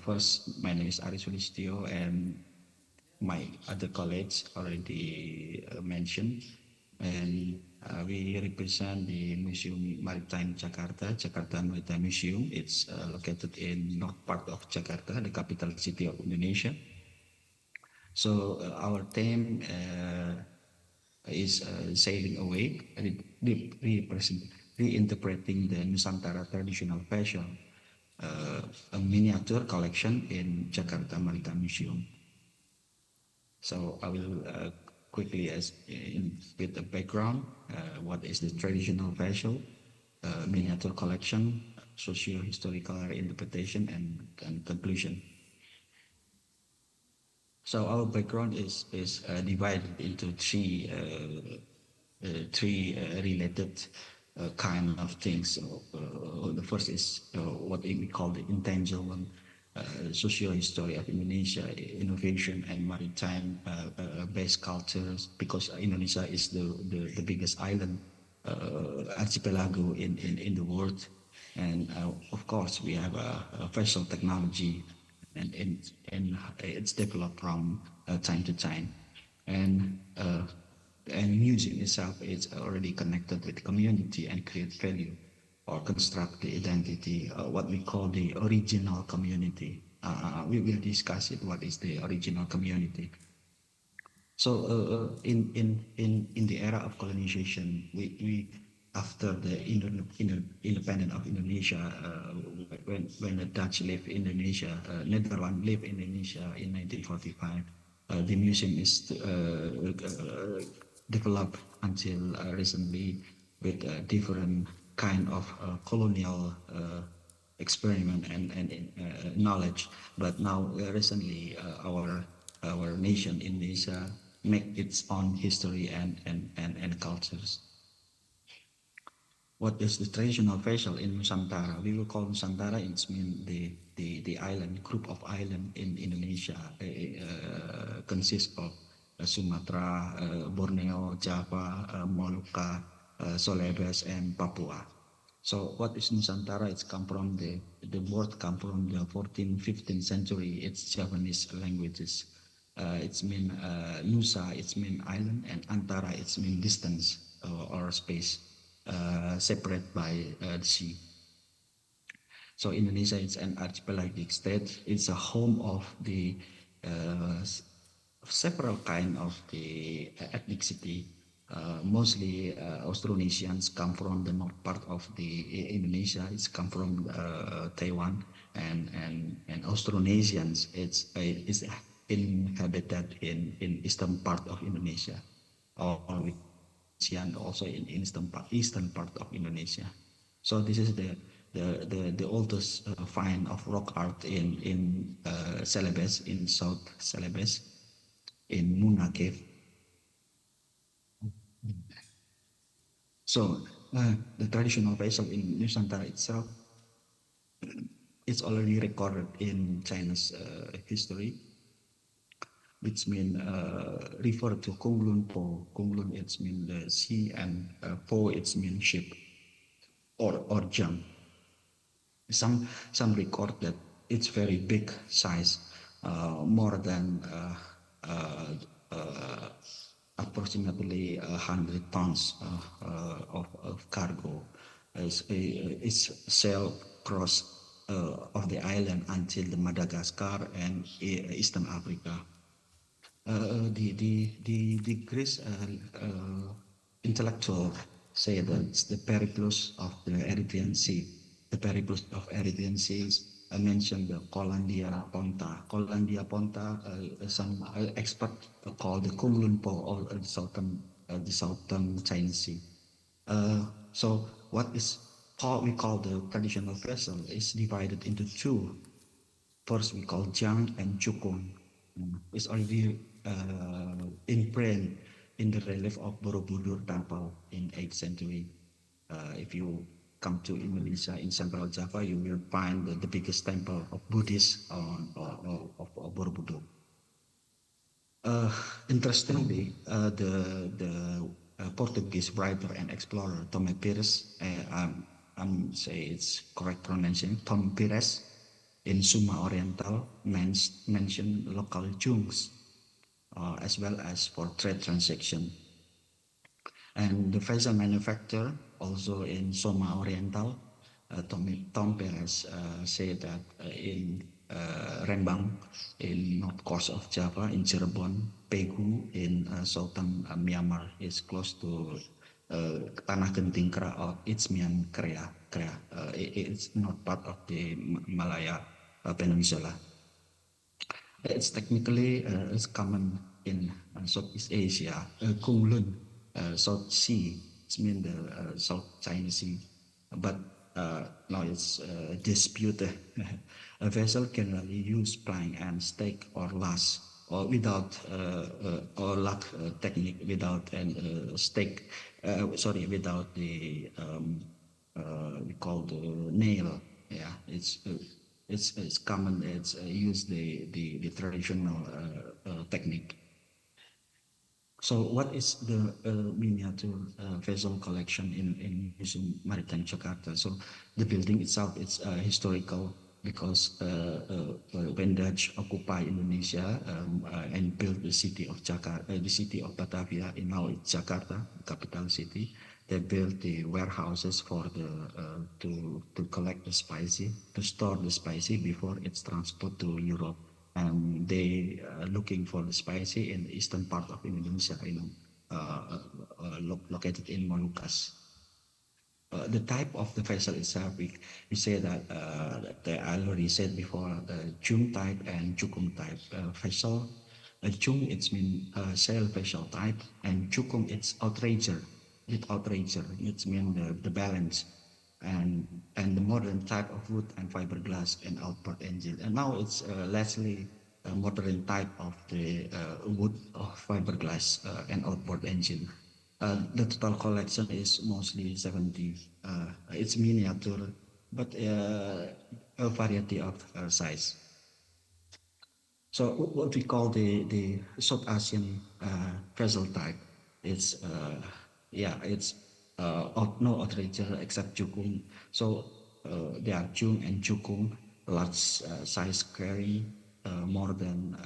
First, my name is Sulistyo, and my other colleagues already mentioned. And we represent the Museum Maritime Jakarta, Jakarta Maritime Museum. It's located in north part of Jakarta, the capital city of Indonesia. So our theme is sailing away, reinterpreting the Nusantara traditional fashion, a miniature collection in Jakarta Maritime Museum. So I will quickly, with the background, what is the traditional fashion, miniature collection, socio-historical interpretation, and conclusion. So our background is divided into three related kind of things. So, the first is what we call the intangible social history of Indonesia, innovation and maritime based cultures, because Indonesia is the biggest island archipelago in the world. And of course, we have a vessel technology, and it's developed from time to time. And museum itself is already connected with community and create value or construct the identity, what we call the original community. We will discuss it. What is the original community? So in the era of colonization, we after the independence of Indonesia, when the Dutch left Indonesia, Netherlands left Indonesia in 1945, the museum is developed until recently with different kind of colonial experiment and knowledge. But now recently our nation Indonesia make its own history and cultures. What is the traditional vessel in Nusantara? We will call Nusantara, it means the island, group of island in Indonesia, consists of Sumatra, Borneo, Java, Molucca, Solebes, and Papua. So what is Nusantara? It's come from the word come from the 14th, 15th century. It's Javanese languages. It's mean Nusa, it's mean island, and Antara, it's mean distance or space. Separate by the sea. So Indonesia is an archipelagic state. It's a home of the several kind of the ethnicity. Mostly Austronesians come from the north part of the Indonesia. It's come from Taiwan, and Austronesians is inhabited in eastern part of Indonesia, or and also in eastern part of Indonesia. So this is the oldest find of rock art in Celebes, in South Celebes, in Muna Cave. So the traditional vessel in Nusantara itself, it's already recorded in China's history, which mean refer to Kunglun Po. Kunglun it's mean the sea, and Po it's mean ship or junk. Some record that it's very big size, more than approximately 100 tons of cargo. It's sailed across of the island until the Madagascar and Eastern Africa. The Greece intellectual say that it's the periplus of the Erythraean Sea. The periplus of Erythraean Sea I mentioned the Colandia Ponta. Colandia Ponta, some experts call the Kunlun Po, or the southern Chinese Sea. So what we call the traditional vessel is divided into two. First we call Jiang and Jukung. It's already imprinted in the relief of Borobudur Temple in 8th century. If you come to Indonesia, in Central Java, you will find the biggest temple of Buddhist of Borobudur. Interestingly, the Portuguese writer and explorer Tomé Pires, I'm say it's correct pronunciation, Tom Pires, in Suma Oriental mention local jungs as well as for trade transaction. And the vessel manufacturer also in Soma Oriental, Tom Perez said that in Rembang in north coast of Java, in Cirebon, Pegu in southern Myanmar is close to Tanah Genting Kra or Ismian Krea. It's not part of the Malaya Peninsula. It's technically it's common in Southeast Asia, Kunlun, South Sea, it means the South China Sea, but now it's disputed. A vessel generally use plank and stake or lash, or without or lack technique without and stake. Without the we call the nail. Yeah, it's common. It's use the traditional technique. So what is the miniature vessel collection in Museum Maritime Jakarta? So the building itself is historical because when Dutch occupy Indonesia and built the city of Jakarta, the city of Batavia, in now it's Jakarta, capital city. They built the warehouses for the to collect the spicy, to store the spicy before it's transported to Europe. And they looking for the spicy in the eastern part of Indonesia, located in Molucas. The type of the vessel itself, we say that I already said before, Jung type and Jukung type vessel. Jung it's mean sail vessel type, and Jukung it's outrigger. With outrigger, it's mean the balance, and the modern type of wood and fiberglass and outboard engine. And now it's lastly a modern type of the wood of fiberglass and outboard engine. The total collection is mostly 70. It's miniature, but a variety of size. So what we call the South Asian vessel type, it's it's no outrigger except Jukung. So there are Jung and Jukung, large size carrying more than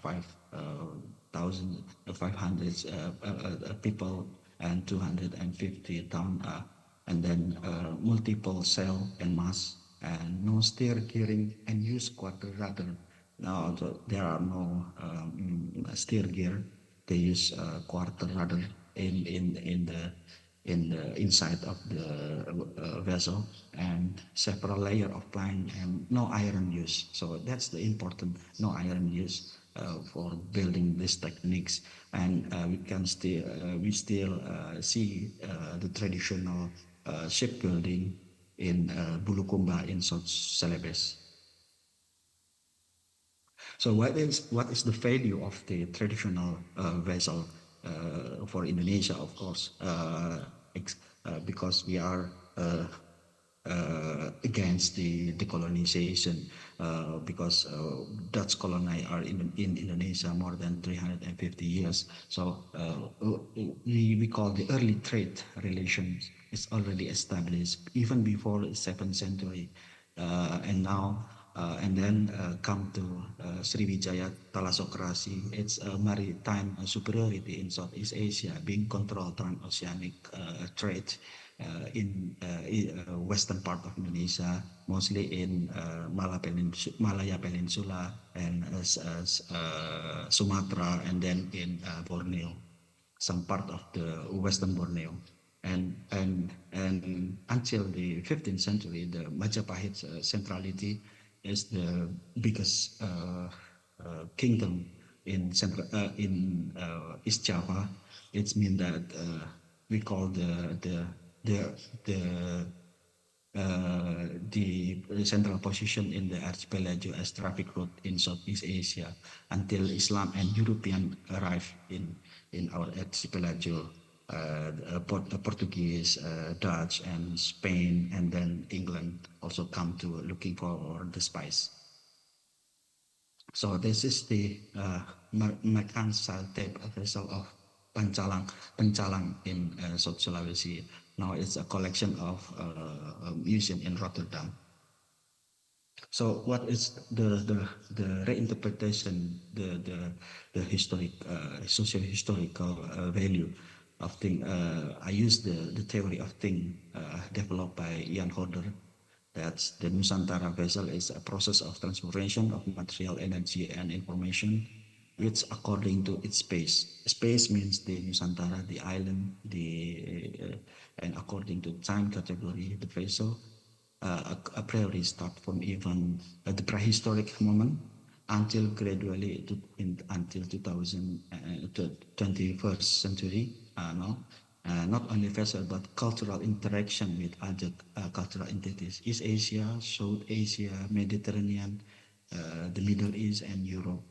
500 people and 250 ton, and then multiple sail and mast, and no steer gearing, and use quarter rudder. Now there are no steer gear. They use quarter rudder in the inside of the vessel, and several layer of plank and no iron use. So that's the important, no iron use for building these techniques. And we still see the traditional shipbuilding in Bulukumba in South Celebes. So what is the value of the traditional vessel for Indonesia? Of course, because we are against the decolonization, because Dutch colony are in Indonesia more than 350 years. So we call the early trade relations is already established even before the 7th century, and now. And then come to Sriwijaya Thalassocracy. It's a maritime superiority in Southeast Asia, being controlled transoceanic trade in western part of Indonesia, mostly in Malaya Peninsula and Sumatra, and then in Borneo, some part of the western Borneo. And until the 15th century, the Majapahit centrality is the biggest kingdom in East Java. It means that we call the central position in the archipelago as traffic route in Southeast Asia until Islam and European arrived in our archipelago. Portuguese, Dutch, and Spain, and then England also come to looking for the spice. So this is the mercantile type vessel of Pancalang in South Sulawesi. Now it's a collection of a museum in Rotterdam. So what is the reinterpretation, the historic, socio-historical value of thing? I use the theory of thing developed by Ian Hodder. That's the Nusantara vessel is a process of transformation of material, energy, and information, which according to its space. Space means the Nusantara, the island, and according to time category, the vessel a priori start from even the prehistoric moment until gradually until 2000 21st century no not only vessel but cultural interaction with other cultural entities, East Asia, South Asia, Mediterranean, the Middle East and Europe,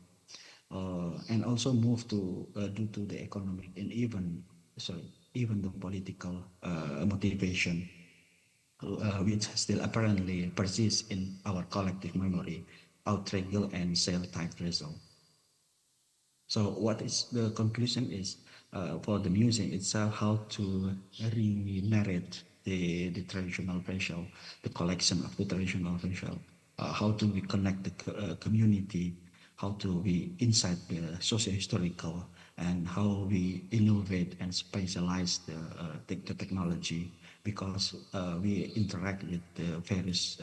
and also move to due to the economic and even the political motivation, which still apparently persists in our collective memory, outrigger and cell type vessel. So what is the conclusion is for the museum itself, how to re-narrate the traditional vessel, the collection of the traditional vessel, how to we connect the community, how to we insight the socio-historical, and how we innovate and specialize the technology, because we interact with the various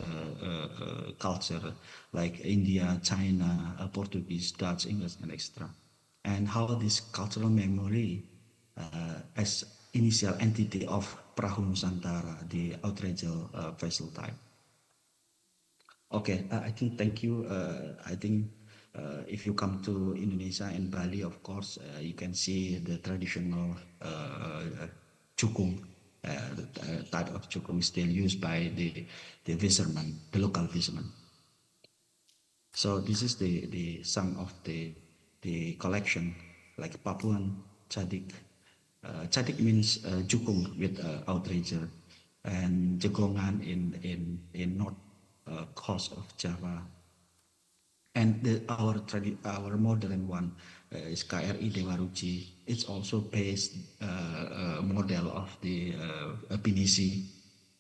culture like India, China, Portuguese, Dutch, English, and etc. And how this cultural memory as initial entity of Perahu Nusantara, the outrigger vessel type. Okay, I think thank you. I think if you come to Indonesia and Bali, of course, you can see the traditional cukung, the type of cukung still used by the fishermen, the local fishermen. So this is the some of the collection like Papuan Cadik. Cadik means jukung with outrigger, and jegongan in north coast of Java. And our modern one is KRI Dewa Ruci. It's also based model of the Pinisi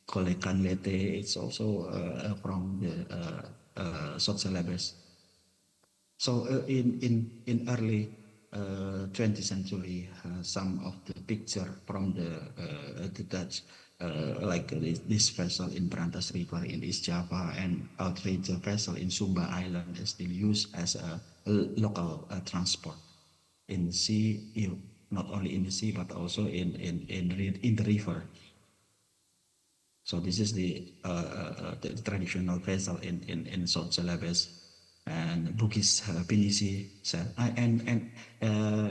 Kolekan Lete. It's also from the South Celebes. So in early 20th century, some of the picture from the Dutch, like this vessel in Brantas River in East Java and outrigger vessel in Sumba Island is still used as a local transport in the sea, not only in the sea but also in the river. So this is the traditional vessel in South Celebes and Bugis Pinisi said. And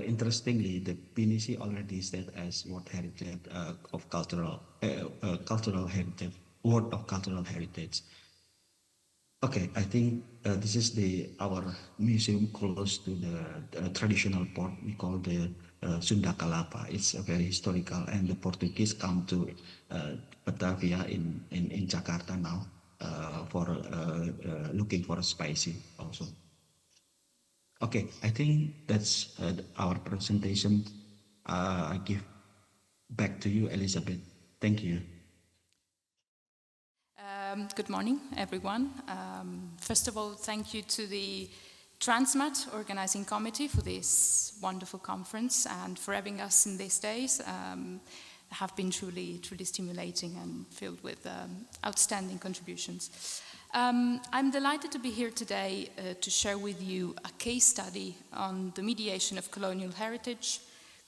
interestingly, the Pinisi already said as World Heritage of Cultural Heritage, World of Cultural Heritage. Okay, I think this is our museum close to the traditional port we call the Sunda Kalapa. It's a very historical, and the Portuguese come to Batavia in Jakarta now for looking for a spicy also. Okay, I think that's our presentation. I give back to you, Elizabeth. Thank you. Good morning, everyone. First of all, thank you to the Transmat organizing committee for this wonderful conference and for having us in these days. Have been truly stimulating and filled with outstanding contributions. I'm delighted to be here today to share with you a case study on the mediation of colonial heritage,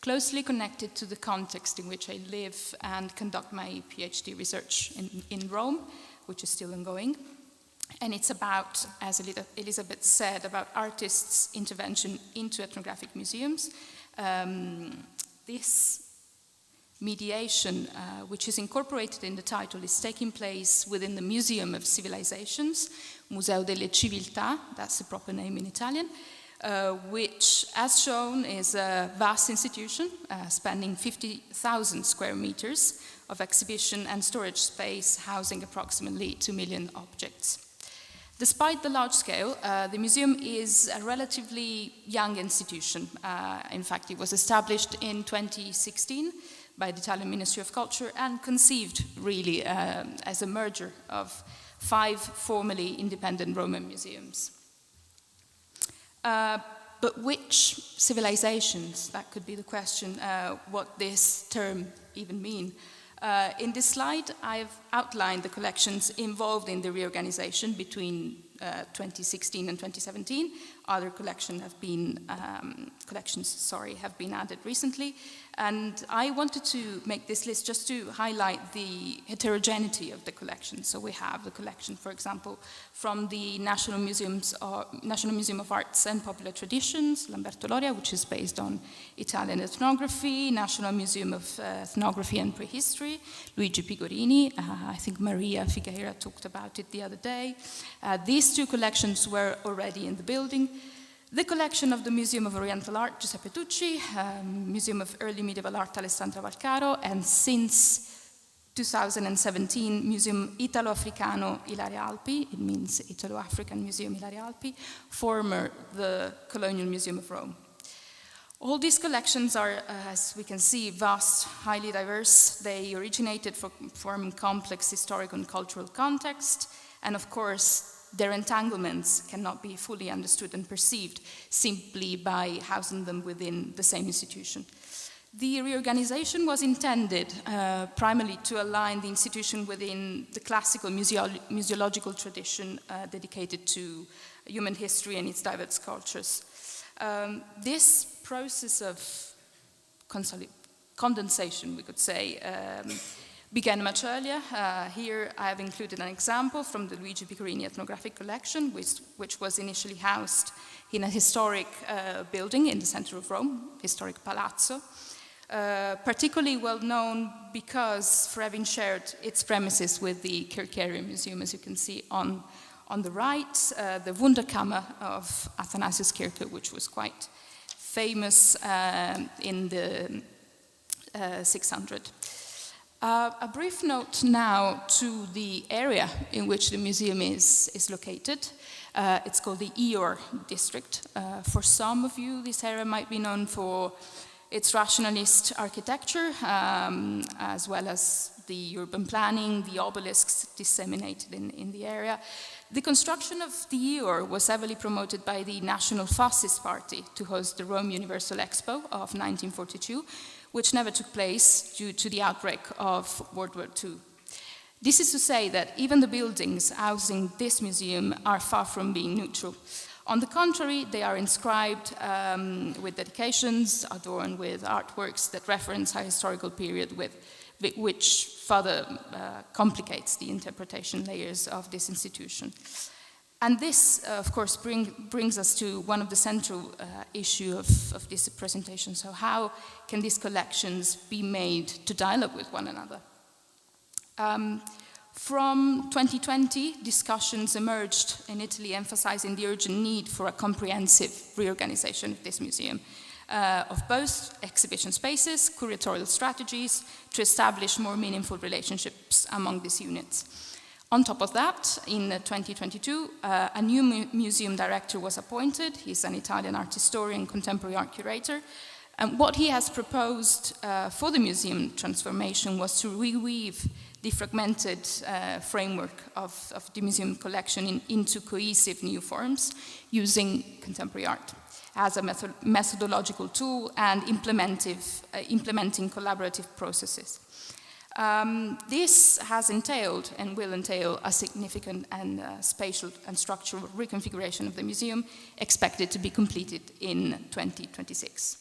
closely connected to the context in which I live and conduct my PhD research in Rome, which is still ongoing. And it's about, as Elizabeth said, about artists' intervention into ethnographic museums. This mediation, which is incorporated in the title, is taking place within the Museum of Civilizations, Museo delle Civiltà, that's the proper name in Italian, which, as shown, is a vast institution spanning 50,000 square meters of exhibition and storage space, housing approximately 2 million objects. Despite the large scale, the museum is a relatively young institution. In fact, it was established in 2016 by the Italian Ministry of Culture and conceived really as a merger of 5 formerly independent Roman museums. But which civilizations? That could be the question, what this term even mean. In this slide, I've outlined the collections involved in the reorganization between 2016 and 2017. Other collections have been added recently. And I wanted to make this list just to highlight the heterogeneity of the collection. So we have the collection, for example, from the National Museum of Arts and Popular Traditions, Lamberto Loria, which is based on Italian ethnography, National Museum of Ethnography and Prehistory, Luigi Pigorini, I think Maria Figueira talked about it the other day. These 2 collections were already in the building. The collection of the Museum of Oriental Art, Giuseppe Tucci, Museum of Early Medieval Art, Alessandra Valcaro, and since 2017, Museum Italo-Africano Ilaria Alpi, it means Italo-African Museum Ilaria Alpi, former the Colonial Museum of Rome. All these collections are, as we can see, vast, highly diverse. They originated from complex historical and cultural context, and of course, their entanglements cannot be fully understood and perceived simply by housing them within the same institution. The reorganization was intended primarily to align the institution within the classical museological tradition dedicated to human history and its diverse cultures. This process of condensation, we could say, began much earlier. Here I have included an example from the Luigi Picorini ethnographic collection, which was initially housed in a historic building in the center of Rome, historic palazzo, particularly well known because for having shared its premises with the Kircherian Museum, as you can see on the right, the Wunderkammer of Athanasius Kircher, which was quite famous in the 600. A brief note now to the area in which the museum is located. It's called the Eor district. For some of you, this area might be known for its rationalist architecture, as well as the urban planning, the obelisks disseminated in the area. The construction of the Eor was heavily promoted by the National Fascist Party to host the Rome Universal Expo of 1942, which never took place due to the outbreak of World War II. This is to say that even the buildings housing this museum are far from being neutral. On the contrary, they are inscribed with dedications, adorned with artworks that reference a historical period which further complicates the interpretation layers of this institution. And this, of course, brings us to one of the central issues of this presentation. So how can these collections be made to dialogue with one another? From 2020, discussions emerged in Italy emphasizing the urgent need for a comprehensive reorganization of this museum, of both exhibition spaces, curatorial strategies, to establish more meaningful relationships among these units. On top of that, in 2022, a new museum director was appointed. He's an Italian art historian, contemporary art curator. And what he has proposed for the museum transformation was to reweave the fragmented framework of the museum collection into cohesive new forms using contemporary art as a methodological tool and implementing collaborative processes. This has entailed and will entail a significant and spatial and structural reconfiguration of the museum, expected to be completed in 2026.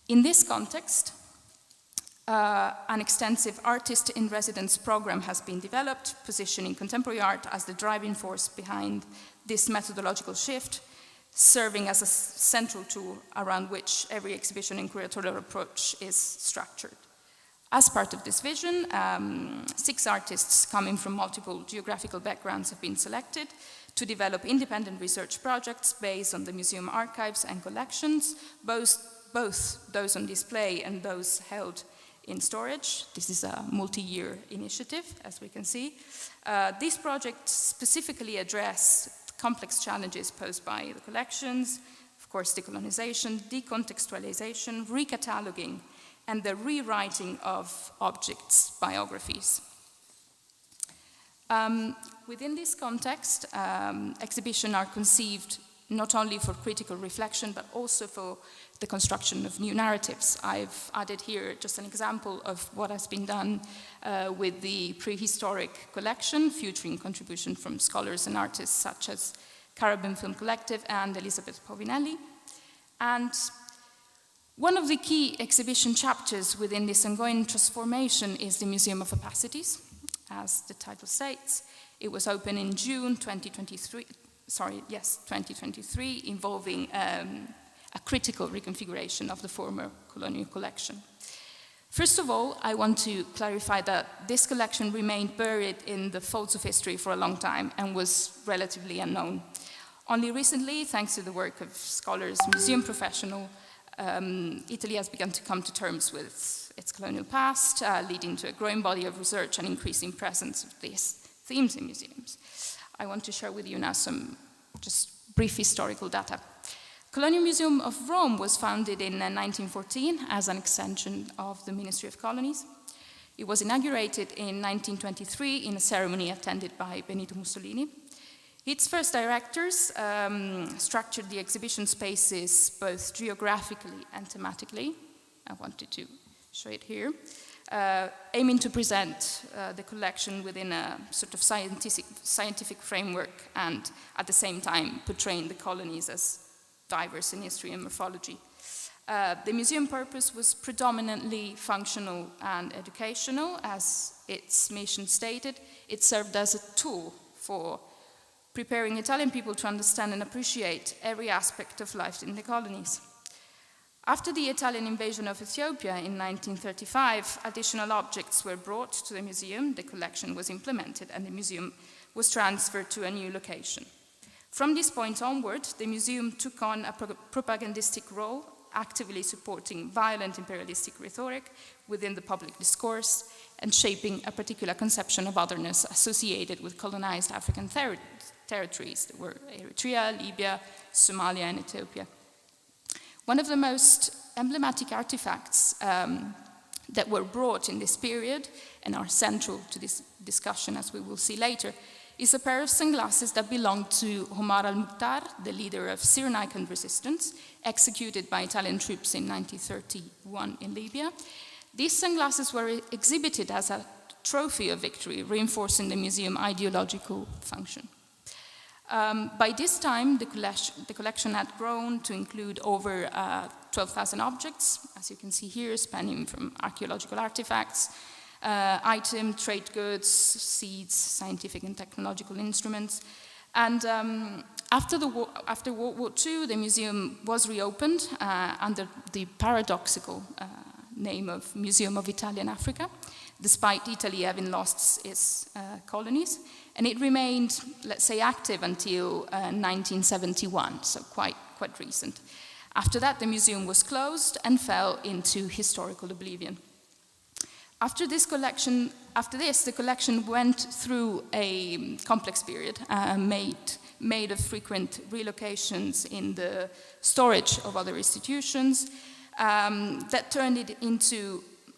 In this context, an extensive artist-in-residence program has been developed, positioning contemporary art as the driving force behind this methodological shift, serving as a central tool around which every exhibition and curatorial approach is structured. As part of this vision, 6 artists coming from multiple geographical backgrounds have been selected to develop independent research projects based on the museum archives and collections, both those on display and those held in storage. This is a multi-year initiative, as we can see. These projects specifically address complex challenges posed by the collections, of course, decolonization, decontextualization, recataloguing, and the rewriting of objects' biographies. Within this context, exhibitions are conceived not only for critical reflection, but also for the construction of new narratives. I've added here just an example of what has been done with the prehistoric collection, featuring contribution from scholars and artists such as Caribbean Film Collective and Elisabeth Povinelli. And one of the key exhibition chapters within this ongoing transformation is the Museum of Opacities. As the title states, it was opened in June 2023, involving a critical reconfiguration of the former colonial collection. First of all, I want to clarify that this collection remained buried in the folds of history for a long time and was relatively unknown. Only recently, thanks to the work of scholars, museum professionals, Italy has begun to come to terms with its colonial past, leading to a growing body of research and increasing presence of these themes in museums. I want to share with you now some just brief historical data. Colonial Museum of Rome was founded in 1914 as an extension of the Ministry of Colonies. It was inaugurated in 1923 in a ceremony attended by Benito Mussolini. Its first directors structured the exhibition spaces both geographically and thematically. I wanted to show it here, aiming to present the collection within a sort of scientific framework and at the same time portraying the colonies as diverse in history and morphology. The museum purpose was predominantly functional and educational. As its mission stated, it served as a tool for preparing Italian people to understand and appreciate every aspect of life in the colonies. After the Italian invasion of Ethiopia in 1935, additional objects were brought to the museum, the collection was implemented, and the museum was transferred to a new location. From this point onward, the museum took on a propagandistic role, actively supporting violent imperialistic rhetoric within the public discourse and shaping a particular conception of otherness associated with colonized African territories that were Eritrea, Libya, Somalia, and Ethiopia. One of the most emblematic artifacts that were brought in this period and are central to this discussion, as we will see later, is a pair of sunglasses that belonged to Omar al-Mukhtār, the leader of Cyrenaican resistance, executed by Italian troops in 1931 in Libya. These sunglasses were exhibited as a trophy of victory, reinforcing the museum's ideological function. By this time, the collection had grown to include over 12,000 objects, as you can see here, spanning from archaeological artifacts, items, trade goods, seeds, scientific and technological instruments. And after World War II, the museum was reopened under the paradoxical name of Museum of Italian Africa, despite Italy having lost its colonies. And it remained, let's say, active until 1971, so quite recent. After that, the museum was closed and fell into historical oblivion. After this, the collection went through a complex period, made of frequent relocations in the storage of other institutions, that turned it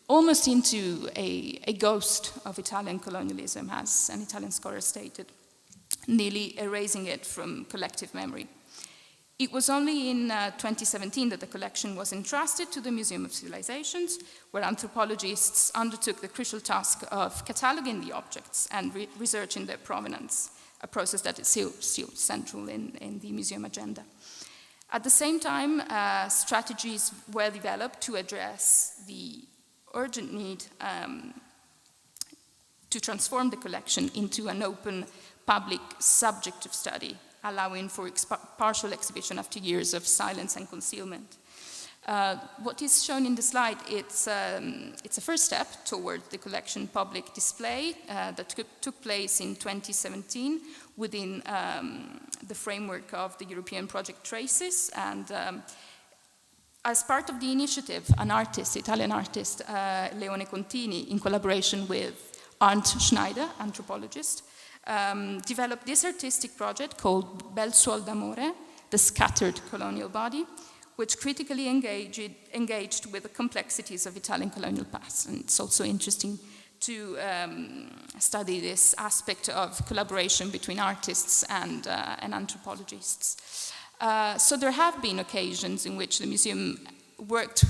almost into a ghost of Italian colonialism, as an Italian scholar stated, nearly erasing it from collective memory. It was only in 2017 that the collection was entrusted to the Museum of Civilizations, where anthropologists undertook the crucial task of cataloging the objects and researching their provenance, a process that is still central in the museum agenda. At the same time, strategies were developed to address the urgent need to transform the collection into an open public subject of study, allowing for partial exhibition after years of silence and concealment. What is shown in the slide, it's a first step toward the collection public display that took place in 2017 within the framework of the European project Traces. And as part of the initiative, an artist, Italian artist, Leone Contini, in collaboration with Arndt Schneider, anthropologist, developed this artistic project called Bel Suol d'Amore, the Scattered Colonial Body, which critically engaged with the complexities of Italian colonial past. And it's also interesting study this aspect of collaboration between artists and anthropologists. So there have been occasions in which the museum worked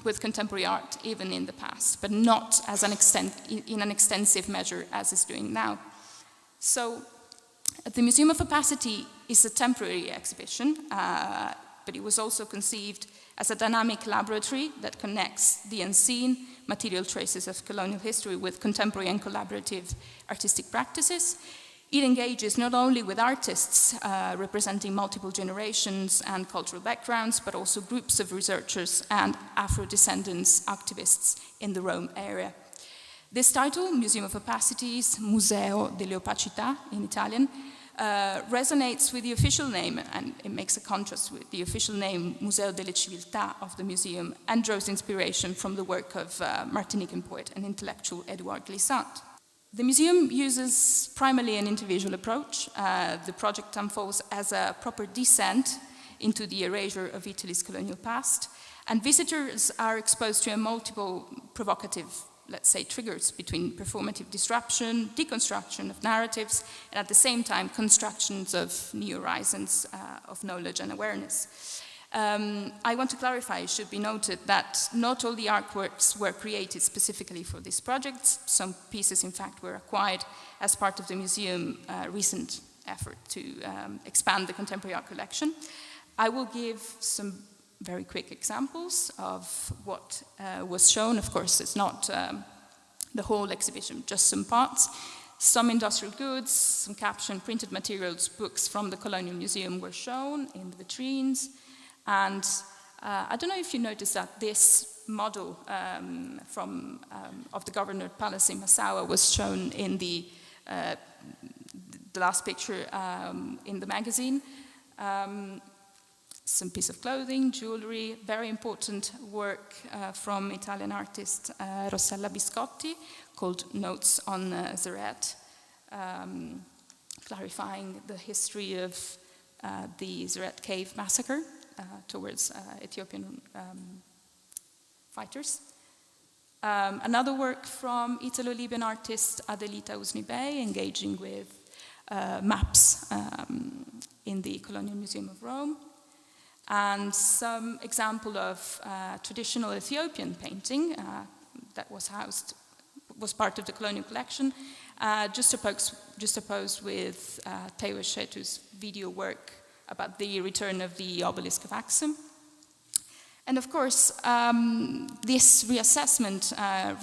with contemporary art even in the past, but not as in an extensive measure as it's doing now. So the Museum of Opacity is a temporary exhibition, but it was also conceived as a dynamic laboratory that connects the unseen material traces of colonial history with contemporary and collaborative artistic practices. It engages not only with artists representing multiple generations and cultural backgrounds, but also groups of researchers and Afro-descendants activists in the Rome area. This title, Museum of Opacities, Museo delle Opacità in Italian, resonates with the official name, and it makes a contrast with the official name Museo delle Civiltà of the museum, and draws inspiration from the work of Martinican poet and intellectual Edouard Glissant. The museum uses primarily an intervisual approach. The project unfolds as a proper descent into the erasure of Italy's colonial past, and visitors are exposed to a multiple provocative, let's say, triggers between performative disruption, deconstruction of narratives, and at the same time, constructions of new horizons of knowledge and awareness. I want to clarify, it should be noted that not all the artworks were created specifically for this project. Some pieces, in fact, were acquired as part of the museum's recent effort to expand the contemporary art collection. I will give some very quick examples of what was shown. Of course, it's not the whole exhibition, just some parts. Some industrial goods, some captioned printed materials, books from the Colonial Museum were shown in the vitrines. And I don't know if you noticed that this model of the Governor Palace in Massawa was shown in the last picture in the magazine. Some piece of clothing, jewelry, very important work from Italian artist Rossella Biscotti called Notes on Zeret, clarifying the history of the Zeret cave massacre towards Ethiopian fighters. Another work from Italo-Libyan artist Adelita Usnibey, engaging with maps in the Colonial Museum of Rome. And some example of traditional Ethiopian painting that was part of the colonial collection, just opposed with Teo Eshetu's video work about the return of the obelisk of Axum. And of course, this reassessment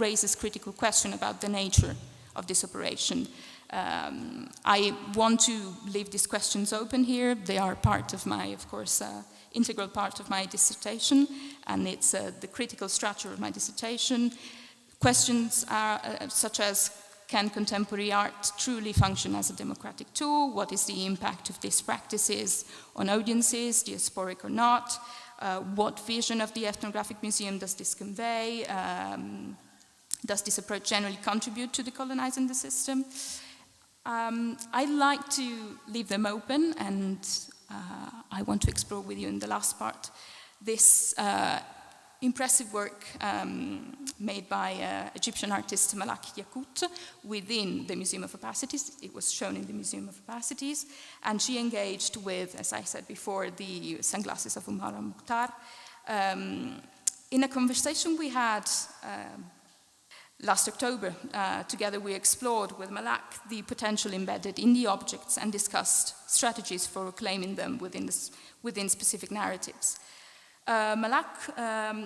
raises critical question about the nature of this operation. I want to leave these questions open here. They are part of my, of course, integral part of my dissertation, and it's the critical structure of my dissertation. Questions are such as, can contemporary art truly function as a democratic tool? What is the impact of these practices on audiences, diasporic or not? What vision of the ethnographic museum does this convey? Does this approach generally contribute to decolonizing the system? I'd like to leave them open, and I want to explore with you in the last part this impressive work made by Egyptian artist Malak Yakut within the Museum of Opacities. It was shown in the Museum of Opacities, and she engaged with, as I said before, the sunglasses of Omar al-Mukhtār. In a conversation we had last October, together we explored with Malak the potential embedded in the objects and discussed strategies for reclaiming them within specific narratives. Malak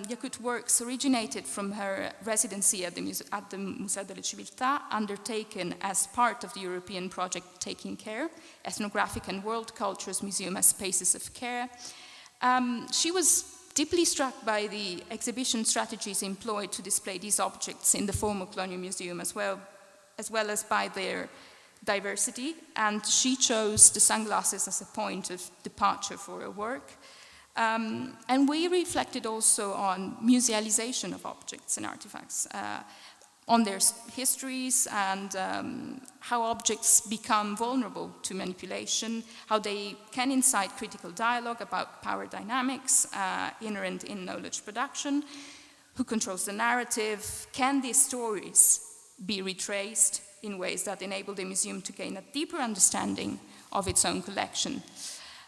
Yakut works originated from her residency at the Museo delle Civiltà, undertaken as part of the European project Taking Care, Ethnographic and World Cultures Museum as Spaces of Care. She was deeply struck by the exhibition strategies employed to display these objects in the former Colonial Museum as well as by their diversity, and she chose the sunglasses as a point of departure for her work. And we reflected also on musealization of objects and artifacts, on their histories and how objects become vulnerable to manipulation, how they can incite critical dialogue about power dynamics inherent in knowledge production, who controls the narrative, can these stories be retraced in ways that enable the museum to gain a deeper understanding of its own collection.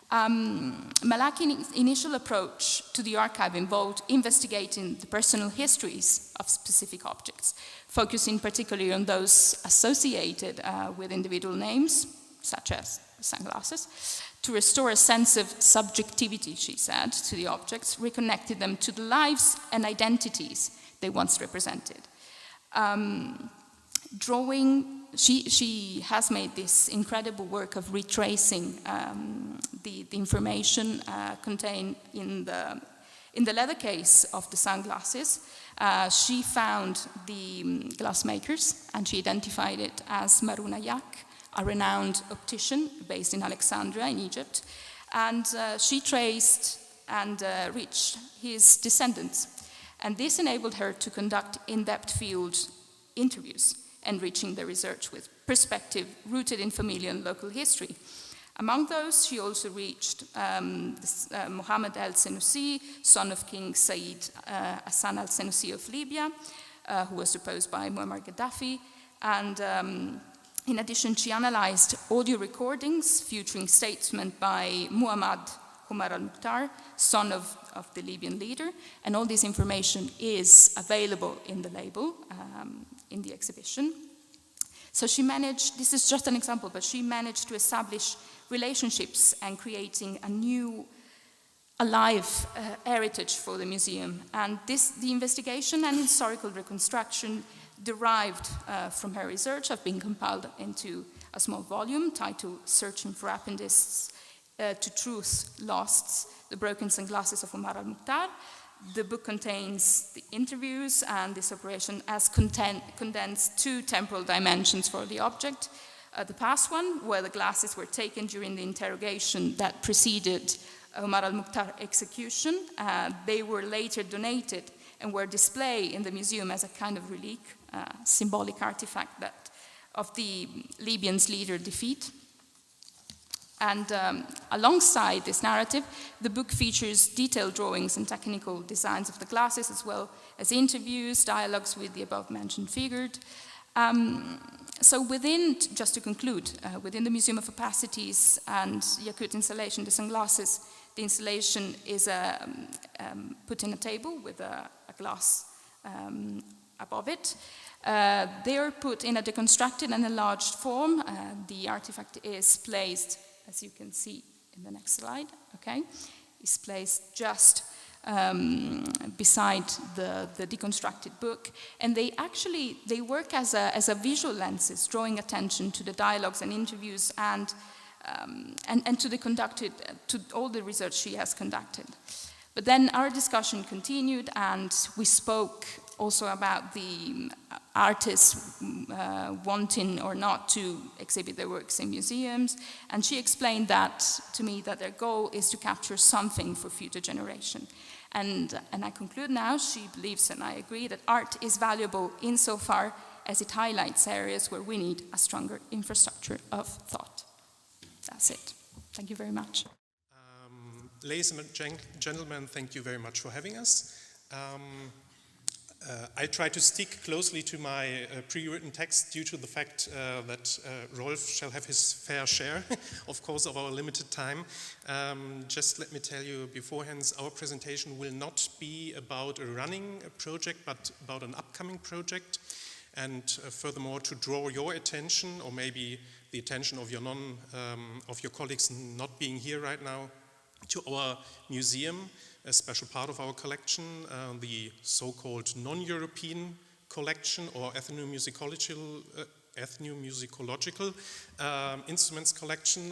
Malaki's initial approach to the archive involved investigating the personal histories of specific objects, focusing particularly on those associated with individual names, such as sunglasses, to restore a sense of subjectivity, she said, to the objects, reconnecting them to the lives and identities they once represented. She has made this incredible work of retracing the information contained in the leather case of the sunglasses. She found the glassmakers and she identified it as Maruna Yak, a renowned optician based in Alexandria in Egypt. And she traced and reached his descendants. And this enabled her to conduct in-depth field interviews, enriching the research with perspective rooted in familial and local history. Among those, she also reached Mohammed el-Senussi, son of King Said Hassan al-Senussi of Libya, who was deposed by Muammar Gaddafi. And in addition, she analyzed audio recordings featuring statement by Muhammad Omar al-Mukhtār, son of the Libyan leader, and all this information is available in the label in the exhibition. So she managed, this is just an example, but she managed to establish relationships and creating a new, alive heritage for the museum. And the investigation and historical reconstruction derived from her research have been compiled into a small volume titled Searching for Appendices to Truth Lost, The Broken Sunglasses of Omar al-Mukhtār. The book contains the interviews, and this operation has condensed two temporal dimensions for the object. The past one, where the glasses were taken during the interrogation that preceded Omar al-Mukhtār execution. They were later donated and were displayed in the museum as a kind of relic, symbolic artifact of the Libyan's leader defeat. And alongside this narrative, the book features detailed drawings and technical designs of the glasses, as well as interviews, dialogues with the above-mentioned figure. So just to conclude, within the Museum of Opacities and Yakut installation, the sunglasses, the installation is put in a table with a glass above it. They are put in a deconstructed and enlarged form. The artifact is placed, as you can see in the next slide, okay? It's placed just beside the deconstructed book. And they work as a visual lenses, drawing attention to the dialogues and interviews and to all the research she has conducted. But then our discussion continued, and we spoke also about the artists wanting or not to exhibit their works in museums. And she explained that to me, that their goal is to capture something for future generation. And I conclude now, she believes, and I agree, that art is valuable insofar as it highlights areas where we need a stronger infrastructure of thought. That's it. Thank you very much. Ladies and gentlemen, thank you very much for having us. I try to stick closely to my pre-written text due to the fact that Rolf shall have his fair share, of course, of our limited time. Just let me tell you beforehand, our presentation will not be about a running project, but about an upcoming project. And furthermore, to draw your attention, or maybe the attention of your colleagues not being here right now, to our museum, a special part of our collection, the so-called non-European collection or ethnomusicological instruments collection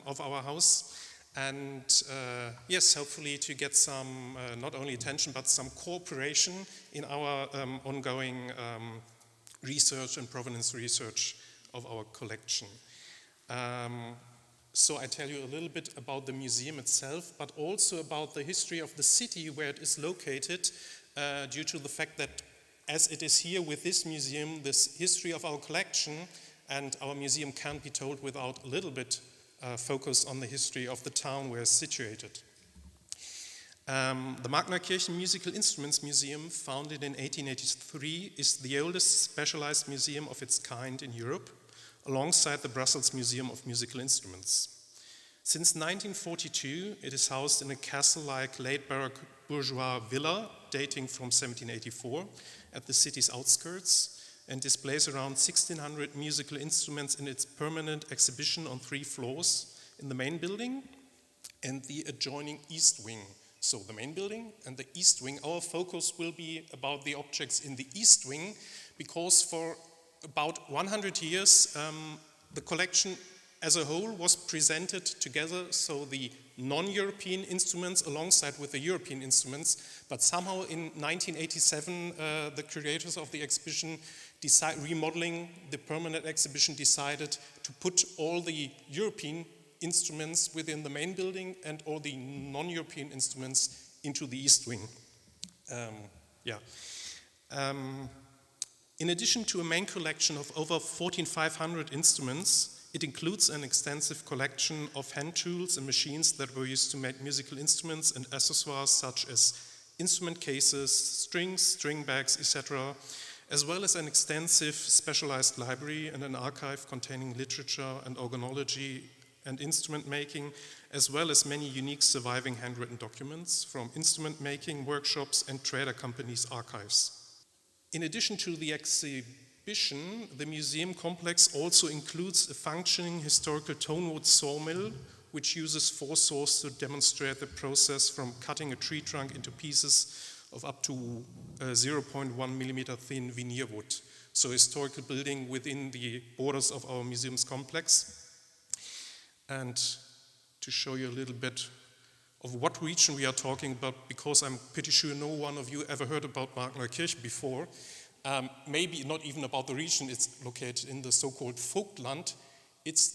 of our house. And yes, hopefully to get some not only attention but some cooperation in our ongoing research and provenance research of our collection. So I tell you a little bit about the museum itself, but also about the history of the city where it is located, due to the fact that as it is here with this museum, this history of our collection, and our museum can't be told without a little bit focus on the history of the town where it's situated. The Magnerkirchen Musical Instruments Museum, founded in 1883, is the oldest specialized museum of its kind in Europe, alongside the Brussels Museum of Musical Instruments. Since 1942, it is housed in a castle-like late Baroque bourgeois villa dating from 1784 at the city's outskirts and displays around 1,600 musical instruments in its permanent exhibition on 3 floors in the main building and the adjoining East Wing. So the main building and the East Wing. Our focus will be about the objects in the East Wing because for about 100 years the collection as a whole was presented together, so the non-European instruments alongside with the European instruments, but somehow in 1987 the curators of the exhibition remodeling the permanent exhibition decided to put all the European instruments within the main building and all the non-European instruments into the East Wing. In addition to a main collection of over 14,500 instruments, it includes an extensive collection of hand tools and machines that were used to make musical instruments and accessoires such as instrument cases, strings, string bags, etc., as well as an extensive specialized library and an archive containing literature and organology and instrument making, as well as many unique surviving handwritten documents from instrument making workshops and trader companies' archives. In addition to the exhibition, the museum complex also includes a functioning historical tonewood sawmill, which uses 4 saws to demonstrate the process from cutting a tree trunk into pieces of up to 0.1 millimeter thin veneer wood. So a historical building within the borders of our museum's complex. And to show you a little bit of what region we are talking about, because I'm pretty sure no one of you ever heard about Magnerkirchen before, maybe not even about the region. It's located in the so-called Vogtland. It's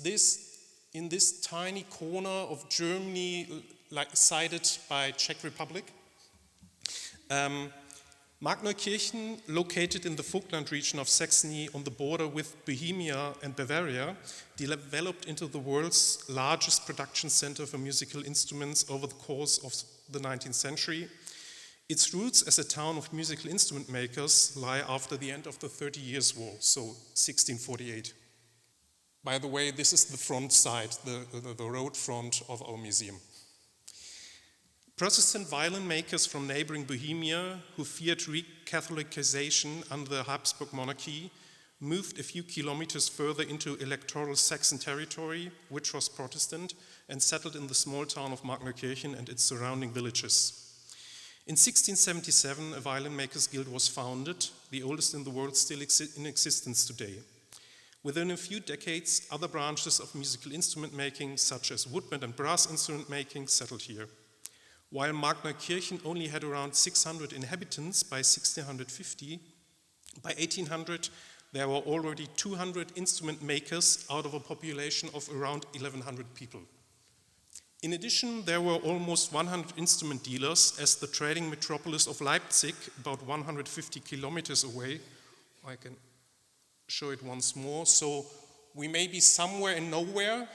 in this tiny corner of Germany, like sided by Czech Republic. Magnerkirchen, located in the Vogtland region of Saxony on the border with Bohemia and Bavaria, developed into the world's largest production center for musical instruments over the course of the 19th century. Its roots as a town of musical instrument makers lie after the end of the 30 Years' War, so 1648. By the way, this is the front side, the road front of our museum. Protestant violin makers from neighboring Bohemia, who feared re-Catholicization under the Habsburg monarchy, moved a few kilometers further into electoral Saxon territory, which was Protestant, and settled in the small town of Magnerkirchen and its surrounding villages. In 1677, a violin makers guild was founded, the oldest in the world still in existence today. Within a few decades, other branches of musical instrument making, such as woodwind and brass instrument making, settled here. While Magnerkirchen only had around 600 inhabitants by 1650, by 1800 there were already 200 instrument makers out of a population of around 1,100 people. In addition, there were almost 100 instrument dealers, as the trading metropolis of Leipzig, about 150 kilometers away. I can show it once more. So we may be somewhere in nowhere,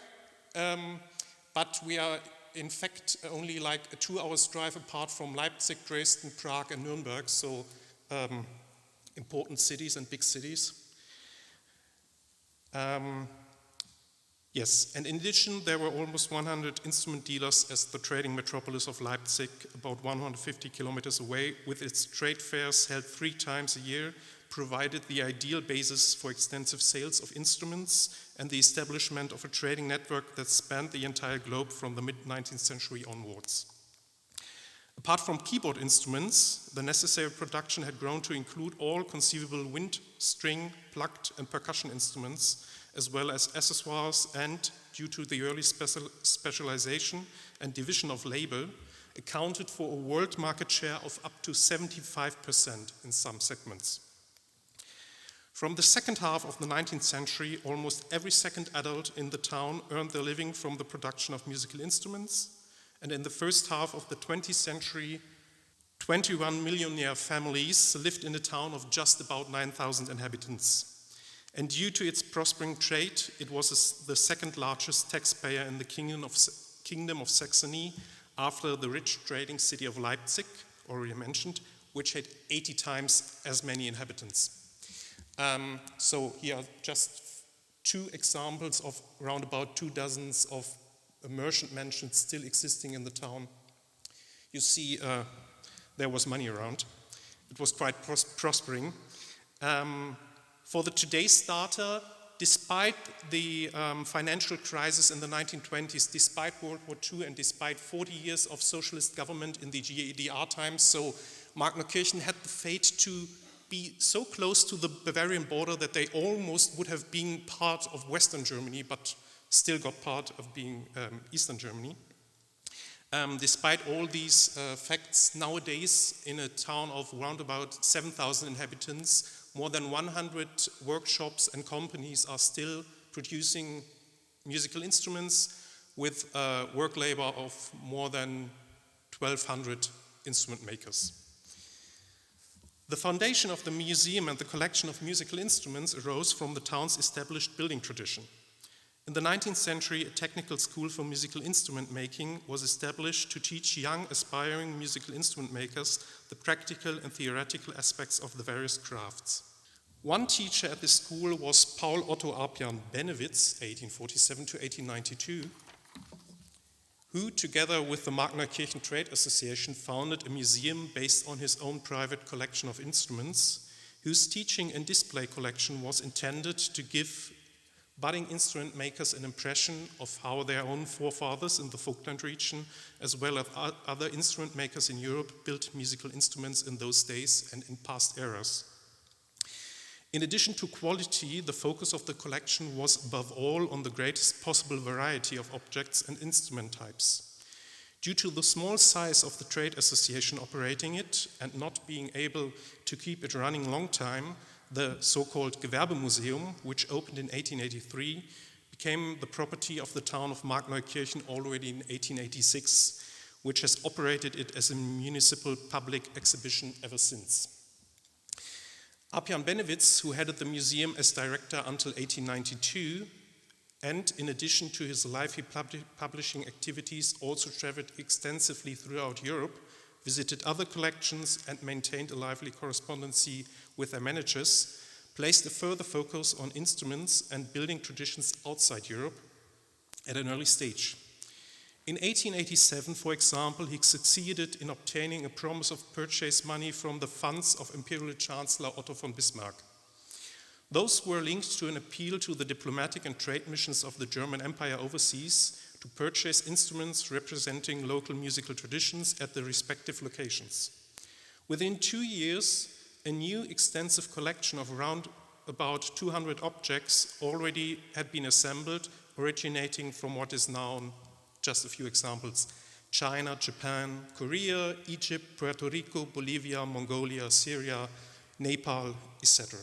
but we are in fact only like a 2 hours drive apart from Leipzig, Dresden, Prague and Nuremberg, so important cities and big cities. Yes, and in addition there were almost 100 instrument dealers as the trading metropolis of Leipzig, about 150 kilometers away, with its trade fairs held 3 times a year, provided the ideal basis for extensive sales of instruments and the establishment of a trading network that spanned the entire globe from the mid-19th century onwards. Apart from keyboard instruments, the necessary production had grown to include all conceivable wind, string, plucked and percussion instruments, as well as accessoires and, due to the early specialization and division of labor, accounted for a world market share of up to 75% in some segments. From the second half of the 19th century, almost every second adult in the town earned their living from the production of musical instruments, and in the first half of the 20th century, 21 millionaire families lived in a town of just about 9,000 inhabitants. And due to its prospering trade, it was the second largest taxpayer in the Kingdom of Saxony after the rich trading city of Leipzig, already mentioned, which had 80 times as many inhabitants. So here are just two examples of around about 2 dozens of merchant mansions still existing in the town. You see there was money around. It was quite prospering. For the today's starter, despite the financial crisis in the 1920s, despite World War II, and despite 40 years of socialist government in the GDR times, so Markneukirchen had the fate to be so close to the Bavarian border that they almost would have been part of Western Germany, but still got part of being Eastern Germany. Despite all these facts, nowadays in a town of around about 7,000 inhabitants, more than 100 workshops and companies are still producing musical instruments with a work labor of more than 1,200 instrument makers. The foundation of the museum and the collection of musical instruments arose from the town's established building tradition. In the 19th century, a technical school for musical instrument making was established to teach young, aspiring musical instrument makers the practical and theoretical aspects of the various crafts. One teacher at this school was Paul Otto Apjan Benewitz, 1847 to 1892, who, together with the Markneukirchen Trade Association, founded a museum based on his own private collection of instruments, whose teaching and display collection was intended to give budding instrument makers an impression of how their own forefathers in the Vogtland region, as well as other instrument makers in Europe, built musical instruments in those days and in past eras. In addition to quality, the focus of the collection was above all on the greatest possible variety of objects and instrument types. Due to the small size of the trade association operating it and not being able to keep it running a long time, the so-called Gewerbemuseum, which opened in 1883, became the property of the town of Markneukirchen already in 1886, which has operated it as a municipal public exhibition ever since. Apjan Benewitz, who headed the museum as director until 1892, and in addition to his lively publishing activities, also traveled extensively throughout Europe, visited other collections, and maintained a lively correspondence with their managers, placed a further focus on instruments and building traditions outside Europe at an early stage. In 1887, for example, he succeeded in obtaining a promise of purchase money from the funds of Imperial Chancellor Otto von Bismarck. Those were linked to an appeal to the diplomatic and trade missions of the German Empire overseas to purchase instruments representing local musical traditions at the respective locations. Within 2 years, a new extensive collection of around about 200 objects already had been assembled, originating from what is now, just a few examples, China, Japan, Korea, Egypt, Puerto Rico, Bolivia, Mongolia, Syria, Nepal, etc.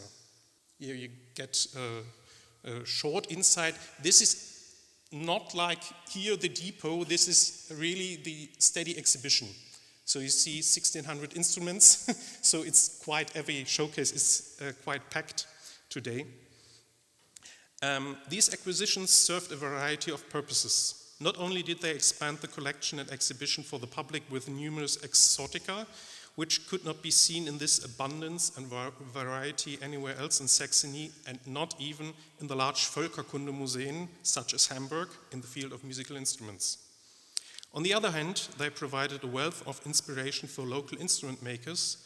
Here you get a short insight. This is not like here the depot, this is really the steady exhibition. So you see 1,600 instruments, so it's quite, every showcase is quite packed today. These acquisitions served a variety of purposes. Not only did they expand the collection and exhibition for the public with numerous exotica, which could not be seen in this abundance and variety anywhere else in Saxony, and not even in the large Völkerkundemuseen, such as Hamburg, in the field of musical instruments. On the other hand, they provided a wealth of inspiration for local instrument makers,